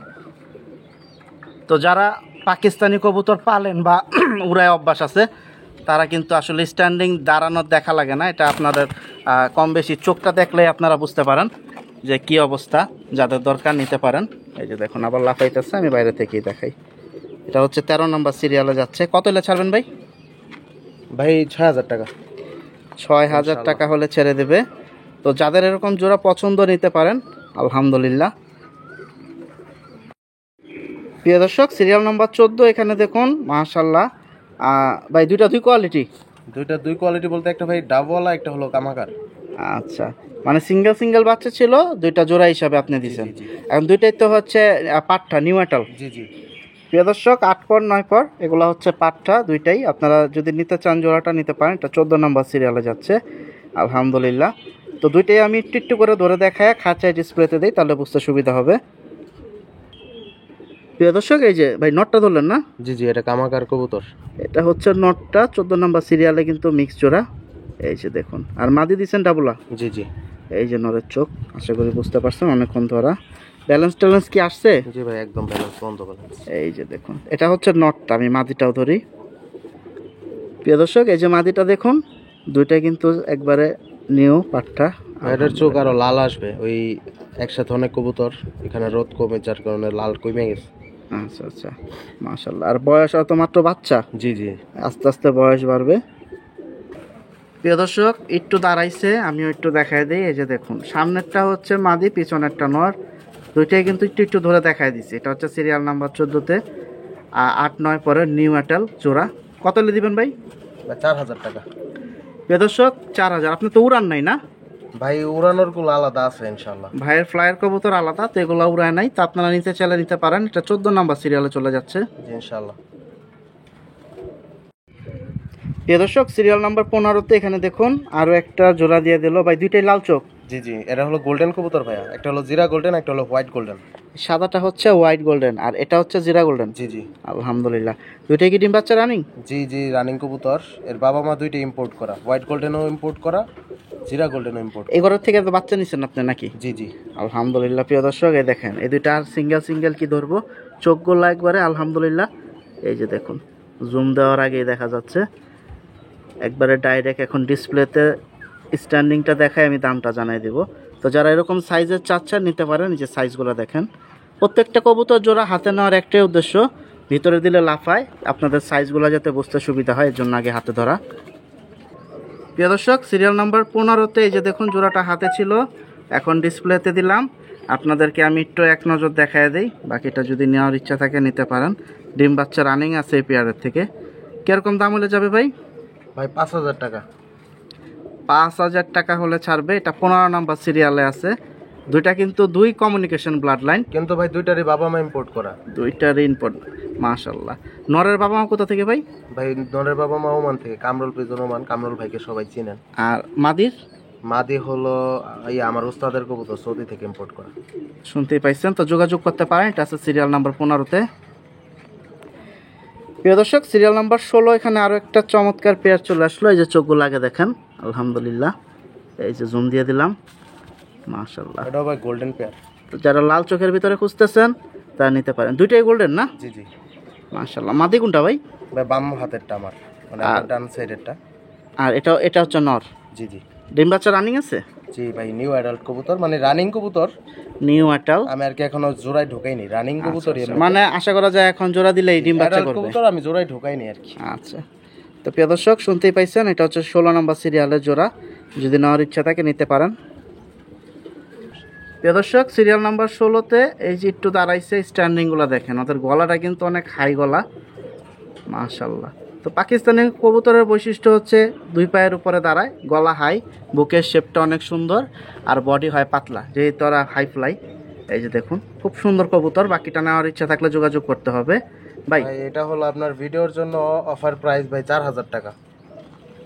তো যারা পাকিস্তানি কবুতর পালেন বা উড়ায় অভ্যাস আছে, তারা কিন্তু আসলে স্ট্যান্ডিং দাঁড়ানোর দেখা লাগে না। এটা আপনাদের কম বেশি চোখটা দেখলে আপনারা বুঝতে পারেন যে কি অবস্থা। যাদের দরকার নিতে পারেন। এই যে দেখুন আবার লাফাইতেছে, আমি বাইরে থেকেই দেখাই। এটা হচ্ছে 13 নম্বর সিরিয়ালে যাচ্ছে। কত হলে ছাড়বেন ভাই? ভাই 6000 টাকা। 6000 টাকা হলে ছেড়ে দেবে। তো যাদের এরকম জোড়া পছন্দ নিতে পারেন আলহামদুলিল্লাহ। প্রিয় দর্শক, সিরিয়াল নাম্বার 14 এখানে দেখুন মাশাআল্লাহ। ভাই দুইটা দুই কোয়ালিটি? দুইটা দুই কোয়ালিটি বলতে একটা ভাই ডাবওয়ালা, একটা হলো কামাকার। আচ্ছা, মানে সিঙ্গেল সিঙ্গেল বাচ্চা ছিল, দুইটা জোড়া হিসাবে আপনি দিয়েছেন। এখন দুইটাই তো হচ্ছে পাঠা নিউ এটাল। জি জি। প্রিয় দর্শক, 8 পর 9 পর এগুলো হচ্ছে পাঠা দুইটাই। আপনারা যদি নিতে চান জোড়াটা নিতে পারেন। এটা 14 নম্বর সিরিয়ালে যাচ্ছে আলহামদুলিল্লাহ। তো দুইটাই আমি একটু একটু করে ধরে দেখায় খাঁচায় ডিসপ্লেতে দিই, তাহলে বুঝতে সুবিধা হবে। প্রিয় দর্শক, এই যে ভাই নটটা ধরলেন না? জি জি, এটা কামাকার কবুতর। এটা হচ্ছে নটটা 14 নম্বর সিরিয়ালে কিন্তু মিক্স জোড়া। এই যে দেখুন, আর মাদি দিচ্ছেন ডাবলা। জি জি। এই যে নরের চোখ, আশা করি বুঝতে পারছেন অনেকক্ষণ ধরা। ব্যালেন্স ট্যালেন্স কি আসছে? জি ভাই, একদম ব্যালেন্স, বন্ধ ব্যালেন্স। এই যে দেখুন, এটা হচ্ছে নটটা, আমি মাদিটাও ধরি। প্রিয় দর্শক, এই যে মাদিটা দেখুন, দুইটাই কিন্তু একবারে নিউ পাঠা। এটার চোখ আরো লাল আসবে, ওই একসাথে অনেক কবুতর, এখানে রোদ কমে যার কারণে লাল কমে গেছে। আচ্ছা আচ্ছা, মাশাআল্লাহ। আর বয়স তো মাত্র বাচ্চা। জি জি। আস্তে আস্তে বয়স বাড়বে। প্রিয় দর্শক, একটু দাঁড়াইছে, আমিও একটু দেখাই দিই। এই যে দেখুন, সামনেরটা হচ্ছে মাদি, পিছনেরটা নর। দুইটাই কিন্তু একটু একটু ধরে দেখাই দিচ্ছি। এটা হচ্ছে সিরিয়াল নাম্বার 14-তে 8-9 পরে নিউ এটাল জোড়া। কত হলে দিবেন ভাই? 4000 টাকা। প্রিয় দর্শক, 4000। আপনি তো উড়ান নাই না? ভাই উড়ানোর গুলো আলাদা আছে ইনশাল্লাহ। ভাইয়ের ফ্লায়ার কবুতর আলাদা, তো এগুলো উড়ায় নাই। তো আপনারা নিতে চাইলে নিতে পারেন। এটা 14 নাম্বার সিরিয়ালে চলে যাচ্ছে। জি ইনশাল্লাহ। প্রিয় দর্শক, সিরিয়াল নাম্বার 15-তে এখানে দেখুন আরো একটা জোড়া দিয়ে দিল ভাই, দুইটাই লাল চোখ। জি জি, এটা হলো গোল্ডেন কবুতর ভাইয়া, একটা হলো জিরা গোল্ডেন, একটা হলো হোয়াইট গোল্ডেন। সাদাটা হচ্ছে হোয়াইট গোল্ডেন আর এটা হচ্ছে জিরা গোল্ডেন। জি জি। আলহামদুলিল্লাহ। দুইটাই কি ডিম বাচ্চা রানিং? জি জি, রানিং কবুতর। এর বাবা মা দুইটা ইম্পোর্ট করা, হোয়াইট গোল্ডেনও ইম্পোর্ট করা, জিরা গোল্ডেনও ইম্পোর্ট। এই ঘরের থেকে তো বাচ্চা নিচ্ছেন আপনি নাকি? জি জি। আলহামদুলিল্লাহ। প্রিয় দর্শক, এই দেখেন এই দুইটা আর সিঙ্গেল সিঙ্গেল কি ধরবো, চোখগুলো একবারে আলহামদুলিল্লাহ। এই যে দেখুন, জুম দেওয়ার আগেই দেখা যাচ্ছে একবারে ডাইরেক্ট। এখন ডিসপ্লেতে স্ট্যান্ডিংটা দেখায়, আমি দামটা জানাই দিব। তো যারা এরকম সাইজের চাচ্ছেন নিতে পারেন। এই যে সাইজগুলো দেখেন, প্রত্যেকটা কবুতর জোড়া হাতে নেওয়ার একটাই উদ্দেশ্য, ভিতরে দিলে লাফায়। আপনাদের সাইজগুলো যাতে বুঝতে সুবিধা হয়, এর জন্য আগে হাতে ধরা। প্রিয় দর্শক, সিরিয়াল নাম্বার 15-তে এই যে দেখুন জোড়াটা হাতে ছিল, এখন ডিসপ্লেতে দিলাম। আপনাদেরকে আমি একটু এক নজর দেখায় দিই, বাকিটা যদি নেওয়ার ইচ্ছা থাকে নিতে পারেন। ডিম বাচ্চা রানিং আছে এই পেয়ারের থেকে। কিরকম দাম হলে যাবে ভাই? ভাই 5000 টাকা। 5000 টাকা হলে ছাড়বে। এটা 15 নাম্বার সিরিয়ালে আছে। দুইটা কিন্তু দুই কমিউনিকেশন ব্লাড লাইন, কিন্তু ভাই দুইটারই বাবা মা ইম্পোর্ট করা। দুইটার ইনপুট মাশাআল্লাহ। নরের বাবা মা কোথা থেকে ভাই? ভাই নরের বাবা মা ওমান থেকে, কামরুল প্রিজন ওমান। কামরুল ভাইকে সবাই চিনেন। আর মাদির? মাদি হলো আমার উস্তাদের কবুতর, সৌদি থেকে ইম্পোর্ট করা। শুনতেই পাইছেন, তো যোগাযোগ করতে পারেন। এটা আছে সিরিয়াল নাম্বার 15-তে। প্রিয় দর্শক, সিরিয়াল নাম্বার 16 এখানে আরো একটা চমৎকার পেয়ার চলে আসলো। এই যে চোখগুলো আগে দেখেন আলহামদুলিল্লাহ। এই যে জুম দিয়ে দিলাম, মাশাআল্লাহ। এটা ভাই গোল্ডেন পেয়ার। তো যারা লাল চোখের ভিতরে খুঁজতেছেন তারা নিতে পারেন। দুইটাই গোল্ডেন না? জি জি। মাশাআল্লাহ। মাদি কোনটা ভাই? ভাই বাম হাতেরটা আমার, মানে আর ডান সাইডেরটা। আর এটা হচ্ছে নর। জি জি। ডিম বাচ্চা রানিং আছে? জি ভাই, নিউ অ্যাডাল্ট কবুতর, মানে রানিং কবুতর। নিউ এটাল। আমি আর কি এখনো জোড়ায় ঢোকাইনি, রানিং কবুতরই। মানে আশা করা যায় এখন জোড়া দিলে এই ডিম বাচ্চা করবে। কবুতর আমি জোড়ায় ঢোকাইনি আর কি। আচ্ছা, তো প্রিয় দর্শক শুনতেই পাইছেন, এটা হচ্ছে 16 নম্বর সিরিয়ালের জোড়া। যদি নেওয়ার ইচ্ছা থাকে নিতে পারেন। প্রিয় দর্শক, সিরিয়াল নাম্বার 16-তে এই যে একটু দাঁড়াইছে, স্ট্যান্ডিংগুলো দেখেন। ওদের গলাটা কিন্তু অনেক হাই গলা, মাশাআল্লাহ। তো পাকিস্তানি কবুতরের বৈশিষ্ট্য হচ্ছে দুই পায়ের উপরে দাঁড়ায়, গলা হাই, বুকের শেপটা অনেক সুন্দর, আর বডি হয় পাতলা, যেহেতু ওরা হাই ফ্লাই। এই যে দেখুন খুব সুন্দর কবুতর, বাকিটা নেওয়ার ইচ্ছা থাকলে যোগাযোগ করতে হবে ভাই। ভাই এটা হলো আপনার ভিডিওর জন্য অফার প্রাইস ভাই 4000 টাকা।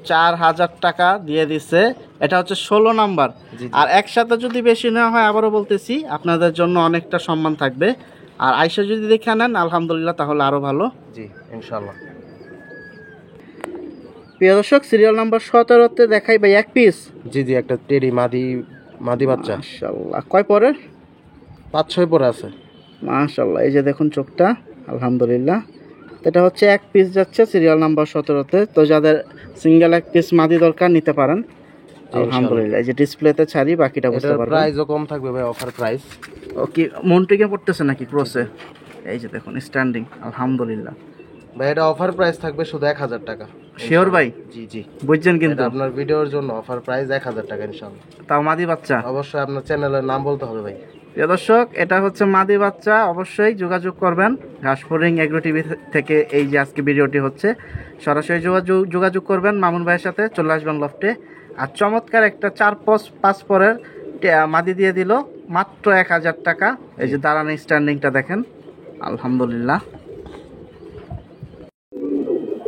4000 টাকা দিয়ে দিচ্ছে। এটা হচ্ছে 16 নাম্বার। জি, জি। আর একসাথে যদি বেশি নেওয়া হয়, আবারও বলতেছি, আপনাদের জন্য অনেকটা সম্মান থাকবে। আর আইসা যদি দেখে নেন আলহামদুলিল্লাহ, তাহলে আরো ভালো। জি ইনশাআল্লাহ। প্রিয় দর্শক, সিরিয়াল নাম্বার 17-তে দেখাই ভাই এক পিস। জি জি, একটা টেডি মাদি বাচ্চা, মাশাআল্লাহ। কয় পরের? 5-6 পরে আছে। মাশাআল্লাহ, এই যে দেখুন চোখটা, আলহামদুলিল্লাহ। এটা হচ্ছে এক পিস যাচ্ছে সিরিয়াল নাম্বার 17-তে। তো যাদের সিঙ্গেল এক পিস মাদি দরকার নিতে পারেন আলহামদুলিল্লাহ। এই যে ডিসপ্লেতে ছাড়ি, বাকিটা বুঝতে পারবেন। প্রাইসও কম থাকবে ভাই, অফার প্রাইস। ওকে, মন্টিকে পড়তেছে নাকি ক্রসে? এই যে দেখুন স্ট্যান্ডিং, আলহামদুলিল্লাহ। ভাই এটা অফার প্রাইস থাকবে শুধু 1000 টাকা। শিওর ভাই? জি জি, বুঝছেন কিন্তু এটা আপনার ভিডিওর জন্য অফার প্রাইস 1000 টাকা ইনশাআল্লাহ। তাও মাদি বাচ্চা? অবশ্যই আপনার চ্যানেলের নাম বলতে হবে ভাই। প্রিয় দর্শক, এটা হচ্ছে মাদি বাচ্চা। অবশ্যই যোগাযোগ করবেন ঘাসফড়িং এগ্রো টিভি থেকে। এই যে আজকে ভিডিওটি হচ্ছে, সরাসরি যোগাযোগ করবেন মামুন ভাইয়ের সাথে, চলে আসবেন লফটে। আর চমৎকার একটা 4-5 পরের মাদি দিয়ে দিল মাত্র 1000 টাকা। এই যে দাঁড়ানো স্ট্যান্ডিংটা দেখেন, আলহামদুলিল্লাহ।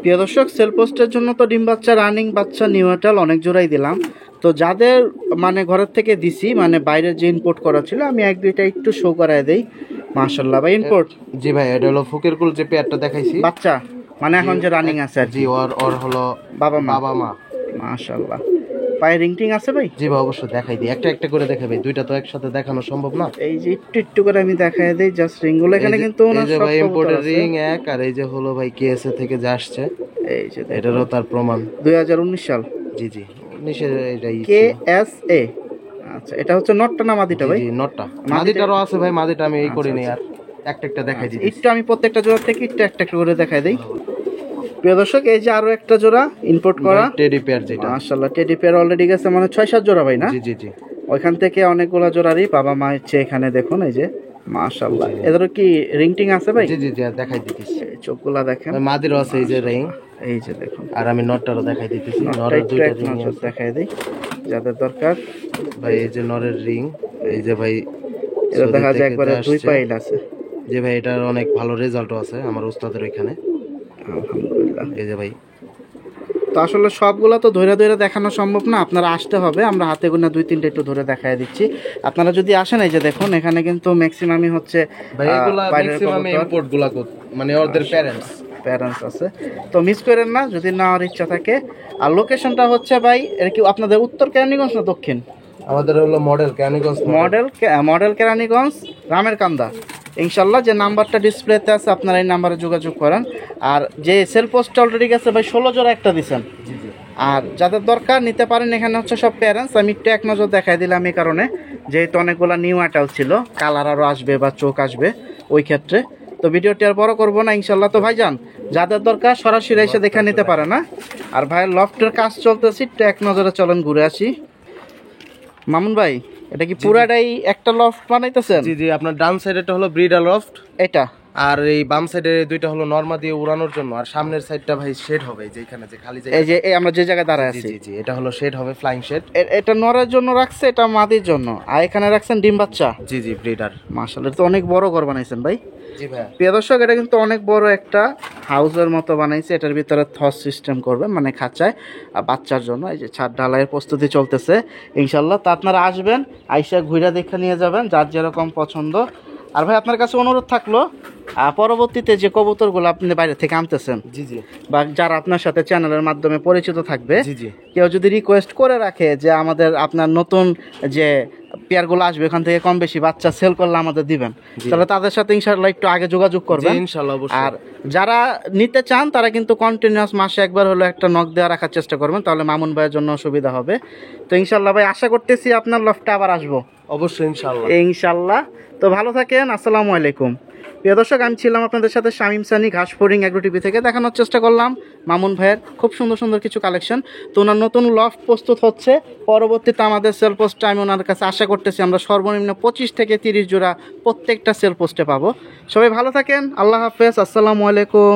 প্রিয় দর্শক, সেল পোস্টের জন্য তো ডিম বাচ্চা, রানিং বাচ্চা, নিউটাল অনেক জোড়াই দিলাম। তো যাদের মানে ঘরের থেকে দিছি, মানে বাইরের যে ইম্পোর্ট করা ছিল, আমি এক দুইটা একটু শো করায় দেই। মাশাআল্লাহ ভাই, ইম্পোর্ট। জি ভাই, এটা হলো ফকির কুল যে পেয়ারটা দেখাইছি, বাচ্চা মানে এখন যে রানিং আছে আর কি। জি, ওর হলো বাবা মা। মাশাআল্লাহ। পায়ে রিং টিং আছে ভাই? জি ভাই, অবশ্যই দেখাই দিই, একটা একটা করে দেখাই ভাই, দুইটা তো একসাথে দেখানো সম্ভব না। এই যে একটু একটু করে আমি দেখাই দেই জাস্ট রিংগুলো। এখানে কিন্তু এই যে ভাই ইম্পোর্টের রিং এক, আর এই যে হলো ভাই কেএসএ থেকে যা আসছে, এই যে এটারও তার প্রমাণ। 2019 সাল। জি জি, 19-এর এটাই কেএসএ। আচ্ছা, এটা হচ্ছে নটটা না মাদিটা ভাই? জি নটটা। মাদিটারও আছে ভাই, মাদিটা আমি এই করিনি, আর একটা একটা দেখাই দিই। একটু আমি প্রত্যেকটা জোড়া থেকে একটু একটা একটা করে দেখাই দেই। প্রিয় দর্শক, এই যে আরো একটা জোড়া ইম্পোর্ট করা টেডি পেয়ার, যেটা মাশাআল্লাহ টেডি পেয়ার অলরেডি গেছে মানে 6-7 জোড়া ভাই না? জি জি জি, ওইখান থেকে অনেকগুলো জোড়ারই বাবা মা হচ্ছে এখানে দেখুন। এই যে মাশাআল্লাহ, এদেরও কি রিং টিং আছে ভাই? জি জি জি, দেখাই দিতেছি। এই চোখগুলা দেখেন, মাদিরও আছে এই যে রিং, এই যে দেখুন। আর আমি নটটারও দেখাই দিতেছি। নটটা নরের একটু দুইটা এক রিং নজর দেখাই দেই যাদের দরকার ভাই। এই যে নরের রিং, এই যে ভাই এটা দেখা যায় একবারে দুই পাইল আছে। যে ভাই এটার অনেক ভালো রেজাল্টও আছে আমার উস্তাদের ওইখানে, আলহামদুলিল্লাহ। এই যে ভাই। তো আসলে সবগুলো তো ধরে ধরে দেখানো সম্ভব না, আপনারা আসতে হবে। আমরা হাতে গোনা 2-3টা একটু ধরে দেখাই দিচ্ছি। আপনারা যদি আসেন, এই যে দেখুন এখানে কিন্তু ম্যাক্সিমামই হচ্ছে ভাই এগুলা ম্যাক্সিমাম ইম্পোর্ট গুলা মানে ওদের প্যারেন্টস আছে। তো মিস করেন না যদি নেওয়ার ইচ্ছা থাকে। আর লোকেশনটা হচ্ছে ভাই, এর কি আপনাদের উত্তর কেরানীগঞ্জ না দক্ষিণ? আমাদের হলো মডেল কেরানীগঞ্জ, মডেল কেরানীগঞ্জ, রামের কান্দা। ইনশাল্লাহ যে নাম্বারটা ডিসপ্লেতে আছে, আপনারা এই নাম্বারে যোগাযোগ করেন। আর যে সেল পোস্ট অলরেডি গেছে ভাই, 16 জোড়া একটা দিচ্ছেন। আর যাদের দরকার নিতে পারেন। এখানে হচ্ছে সব প্যারেন্টস। আমি একটু এক নজর দেখাই দিলাম এই কারণে, যেহেতু অনেকগুলো নিউ অ্যাটাল ছিল, কালার আরও আসবে বা চোখ আসবে ওই ক্ষেত্রে। তো ভিডিওটি আর বড় করবো না ইনশাল্লাহ। তো ভাইজান, যাদের দরকার সরাসরি এসে দেখে নিতে পারে না। আর ভাইয়ের লফটের কাজ চলতেছে, একটু এক নজরে চলেন ঘুরে আসি। মামুন ভাই, এটা কি পুরাটাই একটা লফট বানাইতেছেন? জি জি, আপনার ডান সাইডেরটা হলো ব্রিডার লফট, এটা, আর এই বাম সাইডে দুইটা হলো নরমা দিয়ে উড়ানোর জন্য, আর সামনের সাইডটা ভাই শেড হবে, যেখানে যে খালি জায়গা। এই যে আমরা যে জায়গায় দাঁড়ায় আছি, জি জি, এটা হলো শেড হবে, ফ্লাইং শেড। এটা নরের জন্য রাখছে, এটা মাদির জন্য। আর এখানে রাখছেন ডিম বাচ্চা। জি জি, ব্রিডার। মাশাআল্লাহ, এটা তো অনেক বড় ঘর বানাইছেন ভাই। জি ভাই। প্রিয় দর্শক, এটা কিন্তু অনেক বড় একটা হাউসের মতো বানাইছে। এটার ভিতরে থস সিস্টেম করবে, মানে খাঁচায় বাচ্চার জন্য। এই যে ছাদ ঢালাইয়ের প্রস্তুতি চলতেছে ইনশাল্লাহ। তা আপনারা আসবেন, আইসা ঘুরে দেখে নিয়ে যাবেন, যার যেরকম পছন্দ। আর ভাই আপনার কাছে অনুরোধ থাকলো, পরবর্তীতে যে কবুতরগুলো আপনি বাইরে থেকে আনতেছেন, জি জি, বা যারা আপনার সাথে চ্যানেলের মাধ্যমে পরিচিত থাকবে, জি জি, কেউ যদি রিকোয়েস্ট করে রাখে যে আপনার নতুন যে পেয়ারগুলো আসবে ওখান থেকে কম বেশি বাচ্চা সেল করলে আমাদের দিবেন, তাহলে তাদের সাথে ইনশাআল্লাহ একটু আগে যোগাযোগ করবেন ইনশাআল্লাহ। আর যারা নিতে চান তারা কিন্তু কন্টিনিউয়াস মাসে একবার হলো একটা নক দেওয়া রাখার চেষ্টা করবেন, তাহলে মামুন ভাইয়ের জন্য সুবিধা হবে। তো ইনশাআল্লাহ ভাই, আশা করতেছি আপনার লফটে আবার আসবো অবশ্যই ইনশাআল্লাহ। ইনশাআল্লাহ। তো ভালো থাকেন, আসসালামু আলাইকুম। প্রিয় দর্শক, আমি ছিলাম আপনাদের সাথে শামীম সানি, ঘাসফড়িং এগ্রো টিভি থেকে। দেখানোর চেষ্টা করলাম মামুন ভাইয়ের খুব সুন্দর সুন্দর কিছু কালেকশন। তো ওনার নতুন লফট প্রস্তুত হচ্ছে, পরবর্তীতে আমাদের সেল পোস্টে আমি ওনার কাছে আশা করতেছি আমরা সর্বনিম্ন 25 থেকে 30 জোড়া প্রত্যেকটা সেল পোস্টে পাবো। সবাই ভালো থাকেন, আল্লাহ হাফেজ, আসসালামু আলাইকুম।